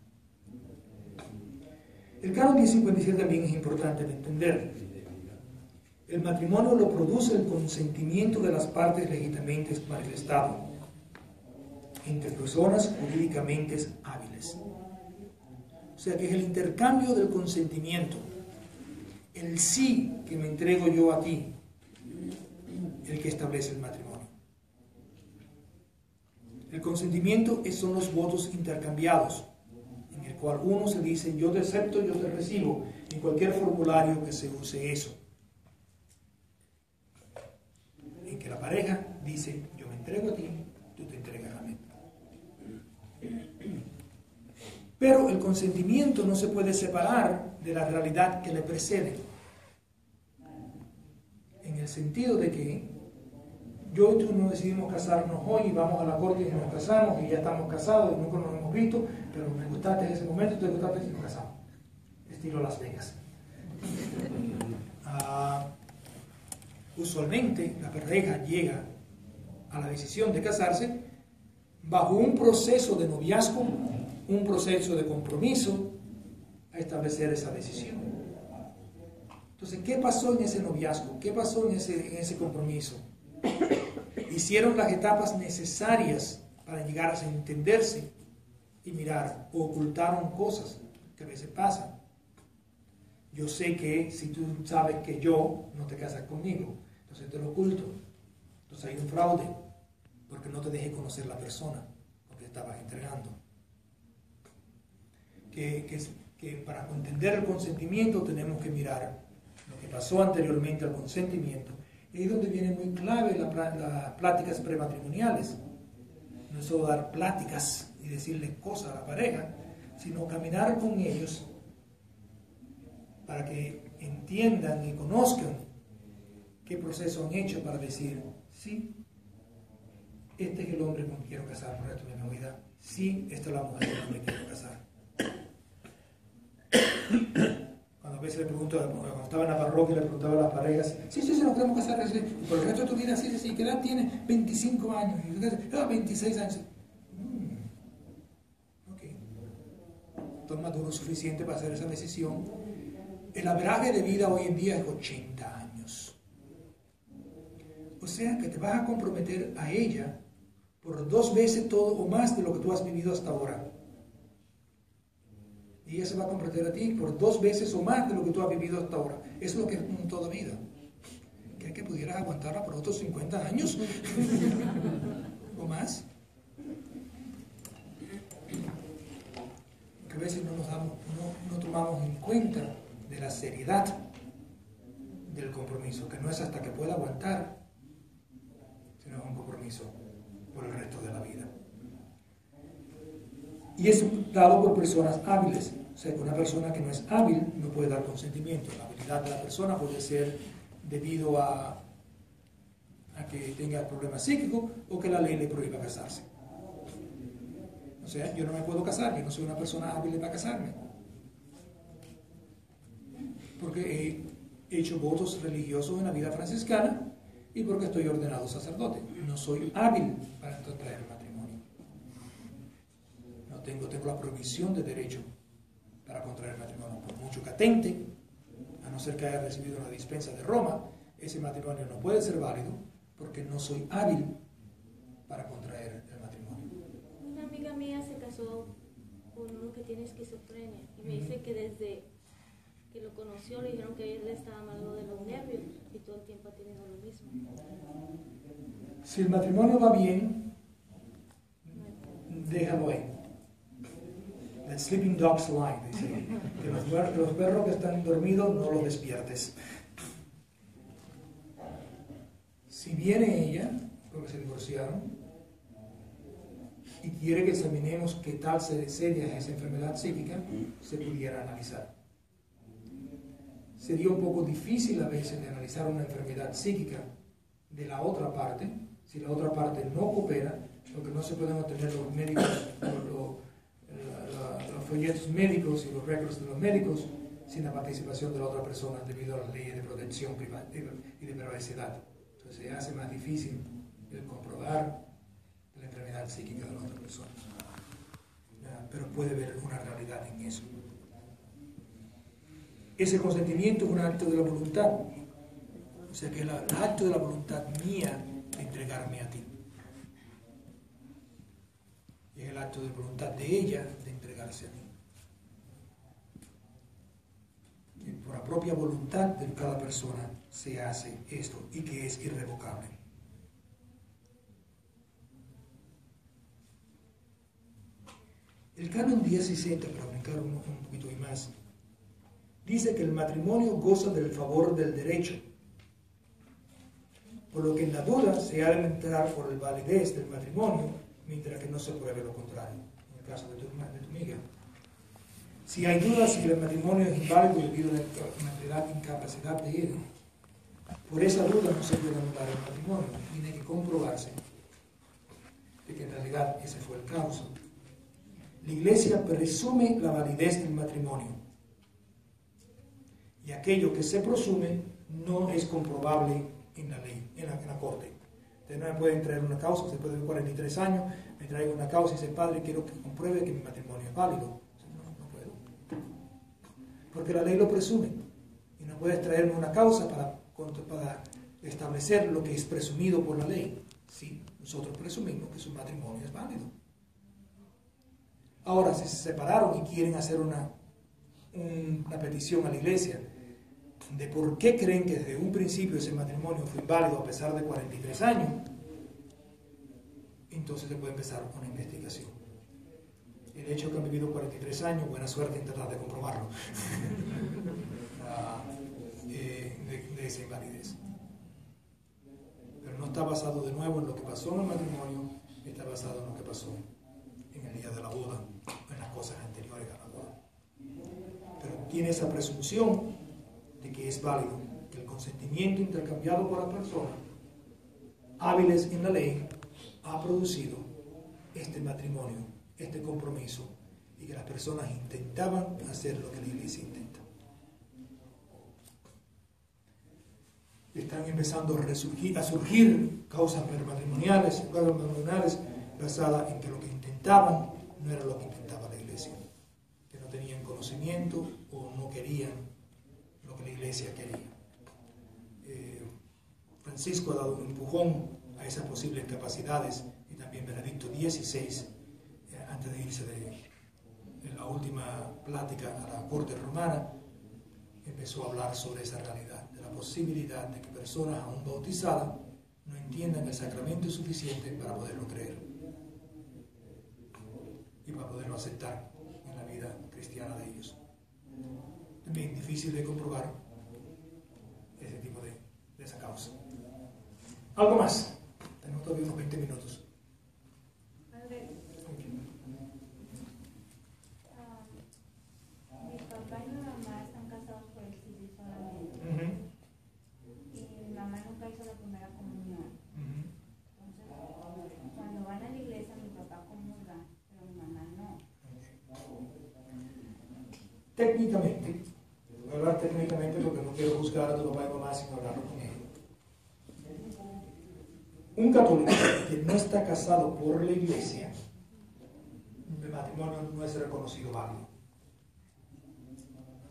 El canon 1057 también es importante de entender. El matrimonio lo produce el consentimiento de las partes legítimamente manifestado entre personas jurídicamente hábiles. O sea que es el intercambio del consentimiento, el sí que me entrego yo a ti, el que establece el matrimonio. El consentimiento son los votos intercambiados, en el cual uno se dice yo te acepto, yo te recibo, en cualquier formulario que se use eso. En que la pareja dice yo me entrego a ti, tú te entregas a mí. Pero el consentimiento no se puede separar de la realidad que le precede, en el sentido de que yo y tú no decidimos casarnos hoy y vamos a la corte y nos casamos y ya estamos casados y nunca nos hemos visto, pero me gustaste en ese momento, te gustaste y nos casamos. Estilo Las Vegas. Usualmente la pareja llega a la decisión de casarse bajo un proceso de noviazgo, un proceso de compromiso a establecer esa decisión. Entonces, ¿qué pasó en ese noviazgo? ¿Qué pasó en ese compromiso? Hicieron las etapas necesarias para llegar a entenderse y mirar, o ocultaron cosas que a veces pasan. Yo sé que si tú sabes que yo no te casas conmigo, entonces te lo oculto. Entonces hay un fraude, porque no te dejé conocer la persona porque estabas entregando. Que para entender el consentimiento tenemos que mirar lo que pasó anteriormente al consentimiento. Y es donde viene muy clave las pláticas prematrimoniales. No es solo dar pláticas y decirles cosas a la pareja, sino caminar con ellos para que entiendan y conozcan qué proceso han hecho para decir, sí, este es el hombre con quien quiero casar por el resto de mi vida, sí, esta es la mujer con quien me quiero casar. Cuando a veces le pregunto, cuando estaba en la parroquia, le preguntaba a las parejas, sí, nos queremos casar por el resto de tu vida, sí, ¿qué edad tienes? 25 años, 26 años. Ok, entonces maduro suficiente para hacer esa decisión. El averaje de vida hoy en día es 80 años. O sea que te vas a comprometer a ella por 2 veces todo o más de lo que tú has vivido hasta ahora. Y ella se va a comprometer a ti por 2 veces o más de lo que tú has vivido hasta ahora. Eso es lo que es toda vida. ¿Crees que pudieras aguantarla por otros 50 años? ¿O más? Porque a veces no tomamos en cuenta de la seriedad del compromiso, que no es hasta que pueda aguantar, sino es un compromiso por el resto de la vida. Y es dado por personas hábiles. O sea, que una persona que no es hábil no puede dar consentimiento. La habilidad de la persona puede ser debido a que tenga problemas psíquicos o que la ley le prohíba casarse. O sea, yo no me puedo casar, yo no soy una persona hábil para casarme. Porque he hecho votos religiosos en la vida franciscana y porque estoy ordenado sacerdote. No soy hábil para contraer matrimonio. Tengo la prohibición de derecho para contraer matrimonio. Por mucho que atente, a no ser que haya recibido una dispensa de Roma, ese matrimonio no puede ser válido porque no soy hábil para contraer el matrimonio. Una amiga mía se casó con uno que tiene esquizofrenia y me dice que desde que lo conoció le dijeron que él estaba malo de los nervios y todo el tiempo ha tenido lo mismo. Si el matrimonio va bien, déjalo ahí. The sleeping dog's line, dice, que los perros que están dormidos no los despiertes. Si viene ella, porque se divorciaron, y quiere que examinemos qué tal seria es esa enfermedad psíquica, se pudiera analizar. Sería un poco difícil a veces de analizar una enfermedad psíquica de la otra parte, si la otra parte no coopera, porque no se pueden obtener los médicos, los folletos médicos y los récords de los médicos sin la participación de la otra persona debido a las leyes de protección y de privacidad. Entonces se hace más difícil el comprobar la enfermedad psíquica de la otra persona. Pero puede haber una realidad en eso. Ese consentimiento es un acto de la voluntad. O sea que el acto de la voluntad mía de entregarme a ti. Y es el acto de voluntad de ella de entregarse a mí. Y por la propia voluntad de cada persona se hace esto y que es irrevocable. El canon 1060, para brincar un poquito y más, dice que el matrimonio goza del favor del derecho, por lo que en la duda se ha de entrar por la validez del matrimonio, mientras que no se pruebe lo contrario, en el caso de tu amiga. Si hay dudas si el matrimonio es inválido debido a la incapacidad de él, por esa duda no se puede anular el matrimonio, tiene que comprobarse de que en realidad ese fue el causa. La Iglesia presume la validez del matrimonio y aquello que se presume no es comprobable en la ley, en la corte. Ustedes no me pueden traer una causa, usted puede tener 43 años, me traigo una causa y dice, padre, quiero que compruebe que mi matrimonio es válido. No puedo. Porque la ley lo presume. Y no puedes traerme una causa para establecer lo que es presumido por la ley. Sí, nosotros presumimos que su matrimonio es válido. Ahora, si se separaron y quieren hacer una petición a la iglesia de por qué creen que desde un principio ese matrimonio fue inválido a pesar de 43 años, entonces se puede empezar una investigación. El hecho de que han vivido 43 años, buena suerte en tratar de comprobarlo, de esa invalidez. Pero no está basado de nuevo en lo que pasó en el matrimonio, está basado en lo que pasó en el día de la boda, en las cosas anteriores a la boda. Pero tiene esa presunción de de que es válido, que el consentimiento intercambiado por la persona, hábiles en la ley, ha producido este matrimonio, este compromiso, y que las personas intentaban hacer lo que la Iglesia intenta. Están empezando a surgir causas matrimoniales basadas en que lo que intentaban no era lo que intentaba la Iglesia, que no tenían conocimiento o no querían lo que la Iglesia quería. Francisco ha dado un empujón a esas posibles capacidades, y también Benedicto XVI, antes de irse de la última plática a la corte romana, empezó a hablar sobre esa realidad, de la posibilidad de que personas aún bautizadas no entiendan el sacramento suficiente para poderlo creer y para poderlo aceptar en la vida cristiana de ellos. También difícil de comprobar ese tipo de esa causa. ¿Algo más? Tenemos todavía unos 20 minutos. Mi papá y mi mamá están casados por el civil solamente. Y mi mamá nunca hizo la primera comunión. Entonces, cuando van a la iglesia, mi papá comulga, pero mi mamá no. Técnicamente, voy a hablar técnicamente porque no quiero juzgar a tu papá y mamá sin hablarlo con ellos. Un católico que no está casado por la iglesia, el matrimonio no es reconocido válido.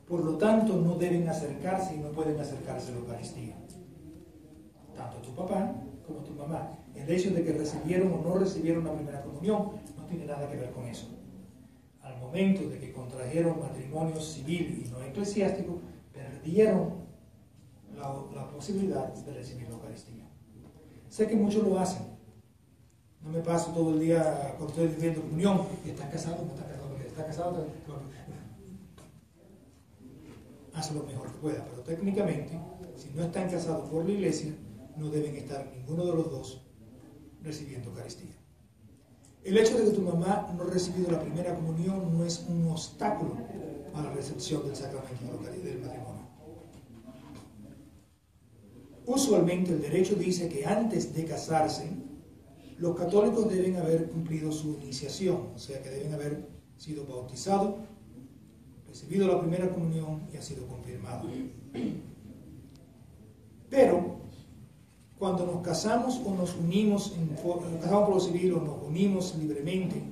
Por lo tanto, no deben acercarse y no pueden acercarse a la Eucaristía. Tanto tu papá como tu mamá. El hecho de que recibieron o no recibieron la primera comunión no tiene nada que ver con eso. Al momento de que contrajeron matrimonio civil y no eclesiástico, perdieron la posibilidad de recibir la Eucaristía. Sé que muchos lo hacen. No me paso todo el día cuando estoy viviendo comunión. ¿Estás casado? ¿No estás casado? ¿Estás casado? Hace lo mejor que pueda, pero técnicamente, si no están casados por la iglesia, no deben estar ninguno de los dos recibiendo Eucaristía. El hecho de que tu mamá no ha recibido la primera comunión no es un obstáculo a la recepción del sacramento del matrimonio. Usualmente el derecho dice que antes de casarse, los católicos deben haber cumplido su iniciación, o sea que deben haber sido bautizados, recibido la primera comunión y ha sido confirmado. Pero cuando nos casamos o nos unimos, nos casamos por lo civil o nos unimos libremente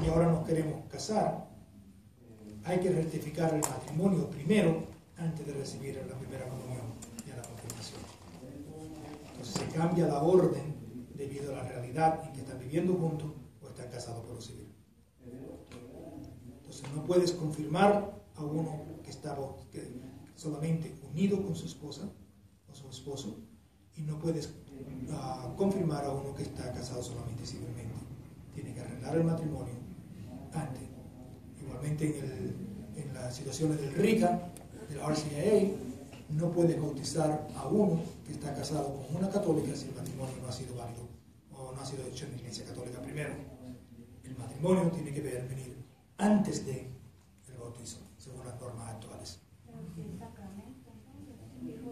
y ahora nos queremos casar, hay que rectificar el matrimonio primero antes de recibir la primera comunión y a la confirmación. Entonces se cambia la orden debido a la realidad en que están viviendo juntos o están casados por lo civil. Entonces no puedes confirmar a uno que está solamente unido con su esposa o su esposo, y no puedes confirmar a uno que está casado solamente civilmente. Tiene que arreglar el matrimonio antes. Igualmente en las situaciones del RICA, de la RCIA, no puedes bautizar a uno que está casado con una católica si el matrimonio no ha sido válido o no ha sido hecho en la Iglesia Católica primero. El matrimonio tiene que venir antes del bautizo, según las normas actuales.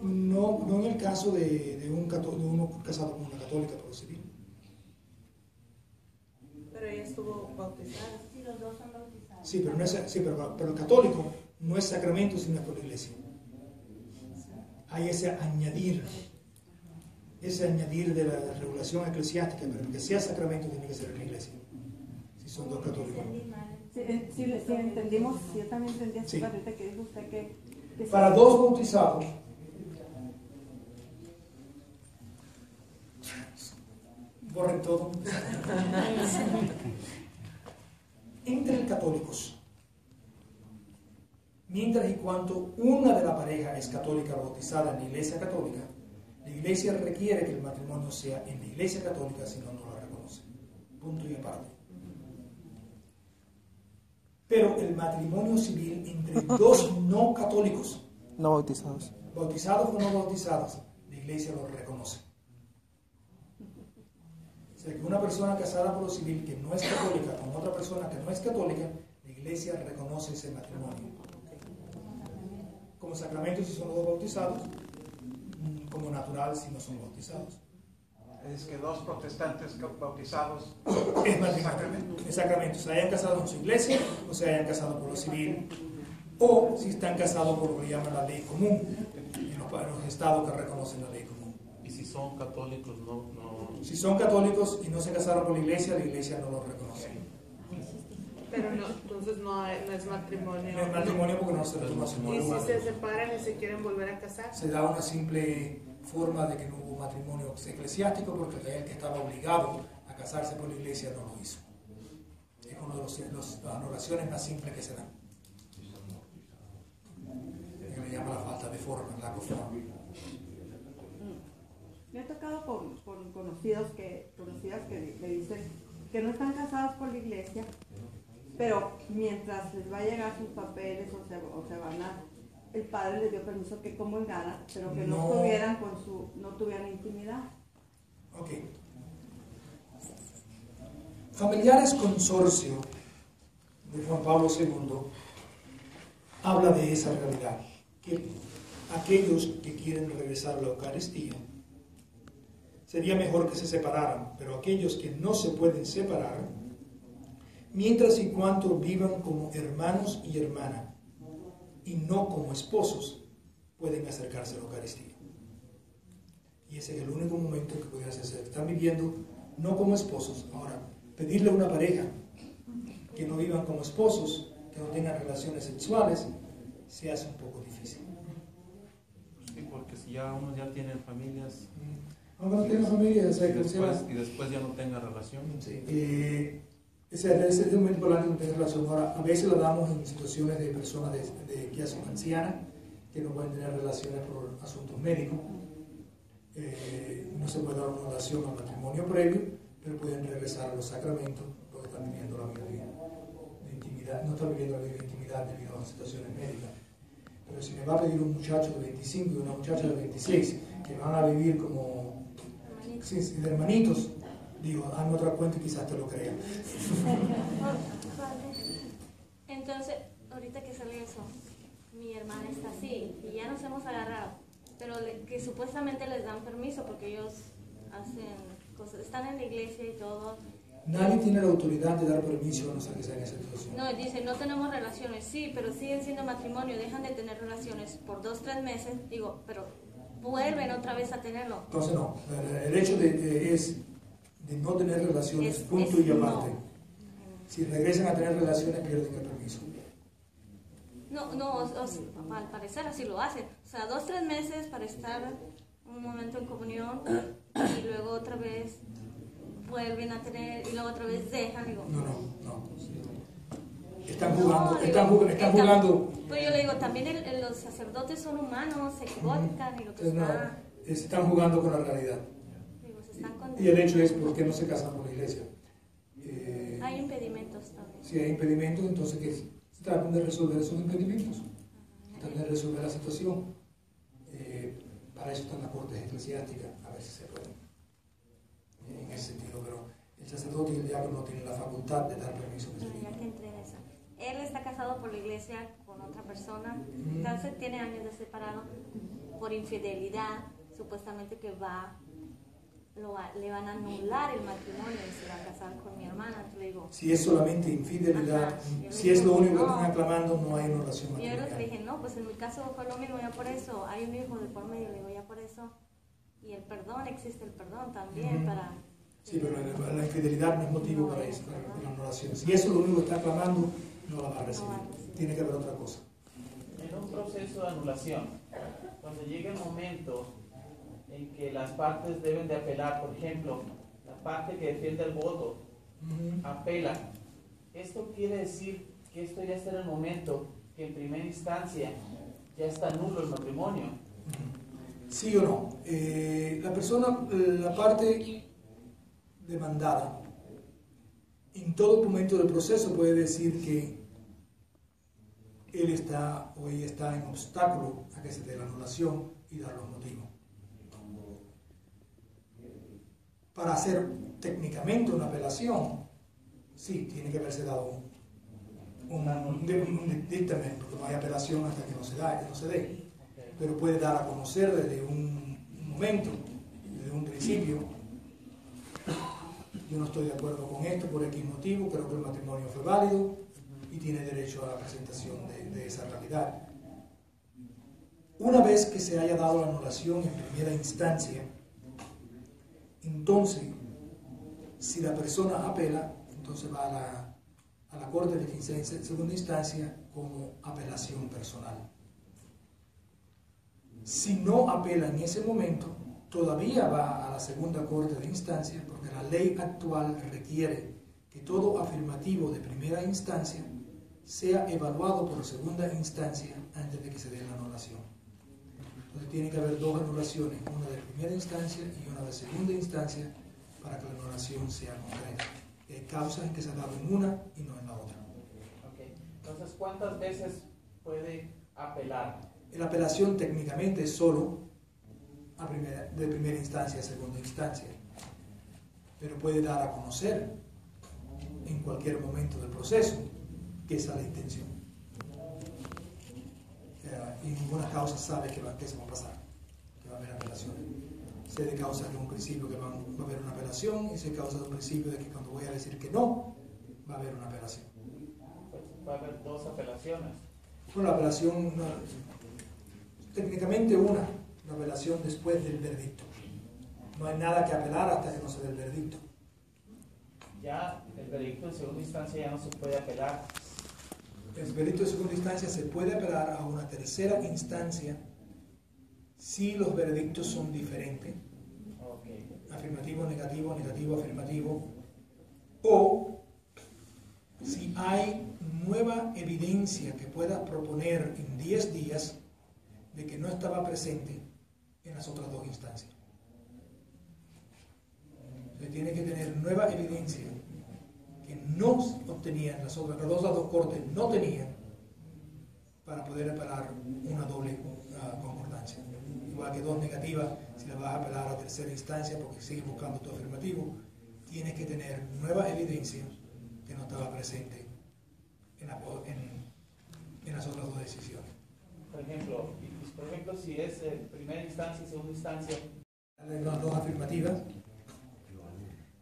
No en el caso de uno casado con una católica por lo civil. Pero ella estuvo bautizada. Sí, los dos son bautizados. Sí, pero el católico no es sacramento sino es por la iglesia. Hay ese añadir de la regulación eclesiástica, pero que sea sacramento tiene que ser en la iglesia. Si son dos católicos. Sí, entendimos, yo también entendí así, Sí. ahorita que dijo usted que Para dos bautizados, borren todo. Entre católicos, mientras y cuando una de la pareja es católica bautizada en la Iglesia Católica, la Iglesia requiere que el matrimonio sea en la Iglesia Católica, si no, no la reconoce. Punto y aparte. Pero el matrimonio civil entre dos no católicos, No bautizados. bautizados o no bautizados, la Iglesia lo reconoce. O sea que una persona casada por lo civil que no es católica con otra persona que no es católica, la Iglesia reconoce ese matrimonio. como sacramento si son los dos bautizados, como natural si no son bautizados. Es que dos protestantes bautizados Es matrimonio, es sacramento. Se hayan casado en su iglesia o se hayan casado por lo civil, o si están casados por lo que llaman la ley común, en los estados que reconocen la ley común. Y si son católicos, Si son católicos y no se casaron por la iglesia no los reconoce. Pero no, entonces no es matrimonio. No es matrimonio porque no se reconoce. Y si se separan y se quieren volver a casar. Se da una simple forma de que no hubo matrimonio eclesiástico porque el que estaba obligado a casarse por la iglesia no lo hizo. Es una de las anulaciones más simples que se dan. Que le llama la falta de forma, la conforma. Me ha tocado con conocidas que le dicen que no están casados por la iglesia, pero mientras les va a llegar sus papeles o se van a... El padre les dio permiso que comulgaran, pero que no tuvieran intimidad. Ok. Familiares Consorcio de Juan Pablo II habla de esa realidad, que aquellos que quieren regresar a la Eucaristía sería mejor que se separaran, pero aquellos que no se pueden separar, mientras y cuanto vivan como hermanos y hermanas y no como esposos, pueden acercarse a la Eucaristía. Y ese es el único momento que pueden hacerse. Están viviendo no como esposos. Ahora, pedirle a una pareja que no vivan como esposos, que no tengan relaciones sexuales, se hace un poco difícil. Sí, porque si ya uno ya tiene familias... Aunque no tenga familia, y después ya no tenga relación. Sí. Ese es un momento importante que no tenga relación. Ahora, a veces lo damos en situaciones de personas que ya son ancianas, que no pueden tener relaciones por asuntos médicos. No se puede dar una relación al matrimonio previo, pero pueden regresar a los sacramentos porque están viviendo la vida de intimidad. No están viviendo la vida de intimidad debido a las situaciones médicas. Pero si me va a pedir un muchacho de 25 y una muchacha de 26 que van a vivir como de hermanitos, digo, hazme otra cuenta y quizás te lo crea. Entonces, ahorita que sale eso, mi hermana está así y ya nos hemos agarrado, pero que supuestamente les dan permiso porque ellos hacen cosas, están en la iglesia y todo. Nadie tiene la autoridad de dar permiso a no ser que sea en esa situación. No, dicen, no tenemos relaciones, sí, pero siguen siendo matrimonio, dejan de tener relaciones por 2-3 meses, digo, pero vuelven otra vez a tenerlo. Entonces no, el hecho es de no tener relaciones, punto y aparte. No. Si regresan a tener relaciones, pierden el permiso. No, al parecer así lo hacen. O sea, 2-3 meses para estar un momento en comunión y luego otra vez vuelven a tener y luego otra vez dejan. Digo, no. Están jugando. Pues yo le digo, también los sacerdotes son humanos, se equivocan y lo que está... Están jugando con la realidad. Digo, se están y el hecho es, ¿por qué no se casan por la iglesia? Hay impedimentos también. Si hay impedimentos, entonces ¿qué? Se tratan de resolver esos impedimentos. Se tratan de resolver la situación. Para eso están las cortes eclesiásticas, a ver si se puede. En ese sentido, pero el sacerdote y el diácono no tienen la facultad de dar permiso. Ya que entré en eso. Él está casado por la iglesia con otra persona, entonces tiene años de separado por infidelidad, supuestamente que le van a anular el matrimonio y se va a casar con mi hermana. Entonces le digo, si es solamente infidelidad, si es lo único que están aclamando, no hay una relación matrimonial. Yo le dije, no, pues en mi caso fue lo mismo, ya por eso, hay un hijo de por medio, le digo, ya por eso, y el perdón, existe el perdón también para... Sí, pero la infidelidad no es motivo para eso, para la anulación. Si eso es lo único que está aclamando, no la va a recibir. Tiene que haber otra cosa. En un proceso de anulación, cuando llega el momento en que las partes deben de apelar, por ejemplo, la parte que defiende el voto apela, esto quiere decir que esto ya está en el momento que en primera instancia ya está nulo el matrimonio. Sí o no. La parte demandada, en todo momento del proceso puede decir que él está o ella está en obstáculo a que se dé la anulación y dar los motivos. Para hacer técnicamente una apelación, sí, tiene que haberse dado un dictamen, porque no hay apelación hasta que no se dé. pero puede dar a conocer desde un momento, desde un principio: yo no estoy de acuerdo con esto por X motivo, creo que el matrimonio fue válido, y tiene derecho a la presentación de esa realidad. Una vez que se haya dado la anulación en primera instancia, entonces, si la persona apela, entonces va a la Corte de segunda instancia como apelación personal. Si no apela en ese momento, todavía va a la segunda Corte de instancia, porque la ley actual requiere que todo afirmativo de primera instancia sea evaluado por segunda instancia antes de que se dé la anulación. Entonces tiene que haber dos anulaciones, una de primera instancia y una de segunda instancia, para que la anulación sea concreta. Hay causas en que se ha dado en una y no en la otra. Okay. Entonces, ¿cuántas veces puede apelar? La apelación técnicamente es solo de primera instancia a segunda instancia, pero puede dar a conocer en cualquier momento del proceso que esa es la intención. Y ninguna causa sabe que eso va a pasar, que va a haber apelaciones. Sé de causa de un principio que va a haber una apelación, y sé causa de un principio de que cuando voy a decir que no, va a haber una apelación. Pues va a haber dos apelaciones. Bueno, la apelación, técnicamente una apelación después del veredicto. No hay nada que apelar hasta que no se dé el veredicto. Ya el veredicto en segunda instancia ya no se puede apelar. El veredicto de segunda instancia se puede apelar a una tercera instancia si los veredictos son diferentes. Okay. Afirmativo, negativo, negativo, afirmativo. O si hay nueva evidencia que puedas proponer en 10 días de que no estaba presente en las otras dos instancias. Se tiene que tener nueva evidencia que no obtenían las otras dos cortes, no tenían, para poder apelar una doble concordancia. Igual que dos negativas, si la vas a apelar a tercera instancia porque sigues buscando tu afirmativo, tienes que tener nueva evidencia que no estaba presente en las otras dos decisiones. Por ejemplo, si es primera instancia y segunda instancia. Las dos afirmativas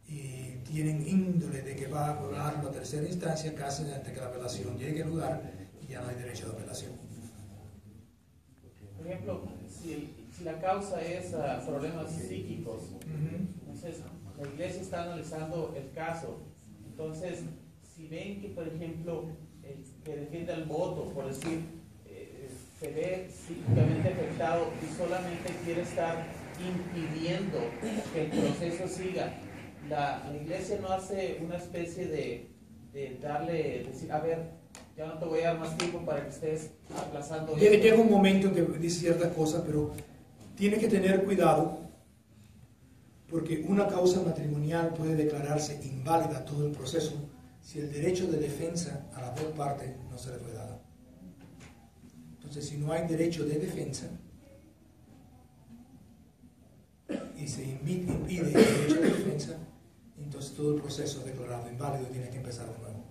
y tienen índole de que va a apelar la tercera instancia casi antes que la apelación llegue al lugar y ya no hay derecho de apelación. Por ejemplo, si la causa es problemas psíquicos, entonces la iglesia está analizando el caso. Entonces, si ven que, por ejemplo, el que defiende el voto, por decir, se ve psíquicamente afectado y solamente quiere estar impidiendo que el proceso siga, la iglesia no hace una especie de decir, a ver, ya no te voy a dar más tiempo para que estés aplazando esto. Llega un momento en que dice ciertas cosas, pero tiene que tener cuidado, porque una causa matrimonial puede declararse inválida todo el proceso si el derecho de defensa a las dos partes no se le fue dado. Entonces, si no hay derecho de defensa y se impide el derecho de defensa, entonces todo el proceso es declarado inválido y tiene que empezar de nuevo.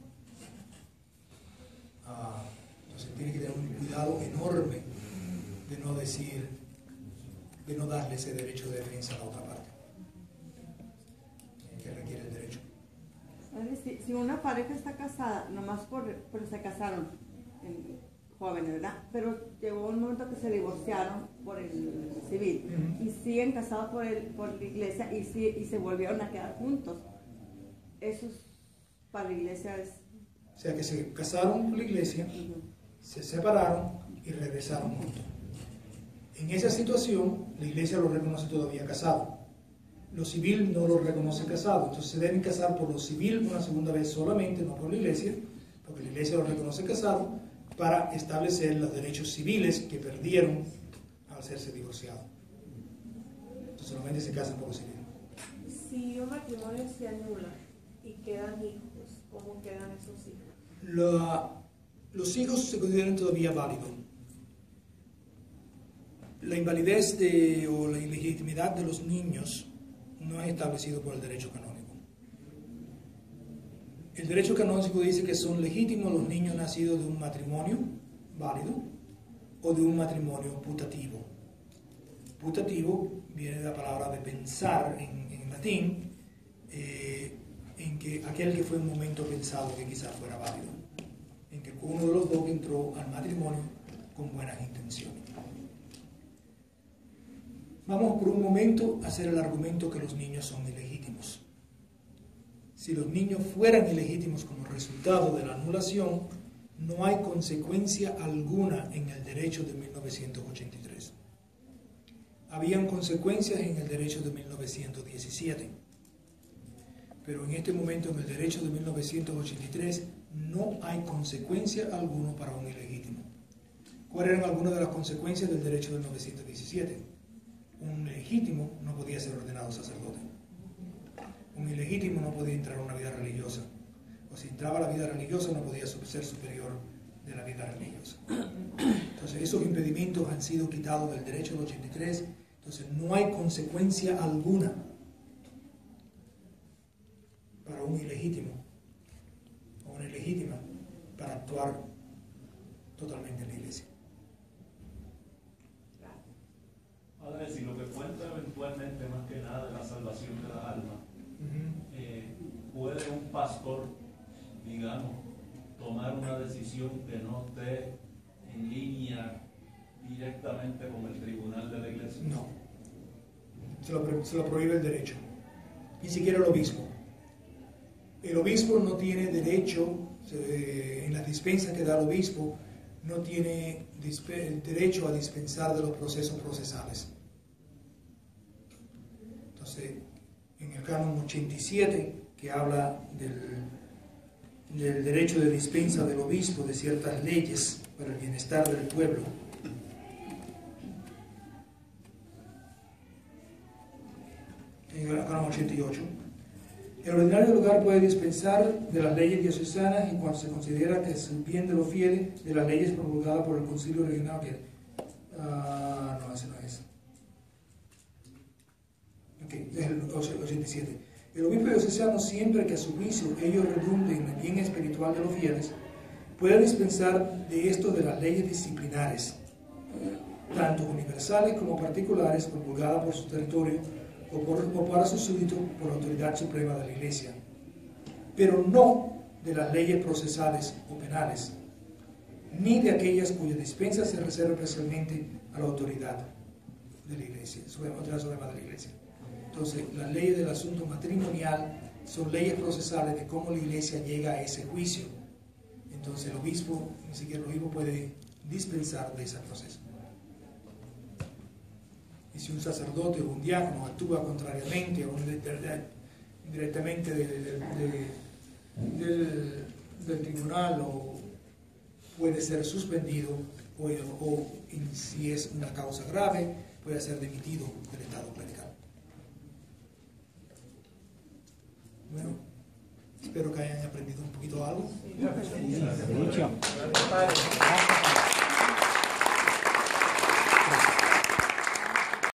Entonces tiene que tener un cuidado enorme de no decir, de no darle ese derecho de defensa a la otra parte que requiere el derecho. Si una pareja está casada, nomás pero se casaron jóvenes, ¿verdad? Pero llegó un momento que se divorciaron por el civil y siguen casados por la iglesia y se volvieron a quedar juntos. Eso para la iglesia es... O sea que se casaron por la iglesia, se separaron y regresaron juntos. En esa situación, la iglesia lo reconoce todavía casado. Lo civil no lo reconoce casado, entonces se deben casar por lo civil una segunda vez solamente, no por la iglesia, porque la iglesia lo reconoce casado para establecer los derechos civiles que perdieron al hacerse divorciados. Entonces solamente se casan por lo civil. Si un matrimonio se anula y quedan hijos, ¿cómo quedan esos hijos? Los hijos se consideran todavía válidos. La invalidez o la ilegitimidad de los niños no es establecido por el derecho canónico. El derecho canónico dice que son legítimos los niños nacidos de un matrimonio válido o de un matrimonio putativo. Putativo viene de la palabra de pensar en latín, en que aquel que fue un momento pensado que quizás fuera válido, en que uno de los dos entró al matrimonio con buenas intenciones. Vamos por un momento a hacer el argumento que los niños son ilegítimos. Si los niños fueran ilegítimos como resultado de la anulación, no hay consecuencia alguna en el derecho de 1983. Habían consecuencias en el derecho de 1917, pero en este momento en el derecho de 1983 no hay consecuencia alguna para un ilegítimo. ¿Cuáles eran algunas de las consecuencias del derecho de 1917? Un ilegítimo no podía ser ordenado sacerdote. Un ilegítimo no podía entrar a una vida religiosa. O si entraba a la vida religiosa no podía ser superior de la vida religiosa. Entonces esos impedimentos han sido quitados del derecho del 83. Entonces no hay consecuencia alguna para un ilegítimo o una ilegítima para actuar totalmente en la iglesia. Padre, si lo que cuenta eventualmente más que nada es la salvación de la alma, ¿puede un pastor, digamos, tomar una decisión que no esté en línea directamente con el tribunal de la iglesia? No, se lo prohíbe el derecho, ni siquiera el obispo. El obispo no tiene derecho, en las dispensas que da el obispo, no tiene el derecho a dispensar de los procesos procesales. Entonces, en el canon 87, que habla del derecho de dispensa del obispo de ciertas leyes para el bienestar del pueblo, en el canon 88, el ordinario lugar puede dispensar de las leyes diocesanas en cuanto se considera que es el bien de los fieles de las leyes promulgadas por el Concilio Regional. No, ese no es. Ok, es el 87. El obispo diocesano, siempre que a su juicio ello redunde en el bien espiritual de los fieles, puede dispensar de esto de las leyes disciplinares, tanto universales como particulares, promulgadas por su territorio o para sus súbditos por la autoridad suprema de la Iglesia, pero no de las leyes procesales o penales, ni de aquellas cuya dispensa se reserva especialmente a la autoridad de la Iglesia, autoridad suprema de la Iglesia. Entonces, las leyes del asunto matrimonial son leyes procesales de cómo la Iglesia llega a ese juicio. Entonces, el obispo, ni siquiera el obispo puede dispensar de ese proceso. Y si un sacerdote o un diácono actúa contrariamente o directamente del tribunal, o puede ser suspendido o si es una causa grave, puede ser dimitido del estado clerical. Bueno, espero que hayan aprendido un poquito algo. Mucho.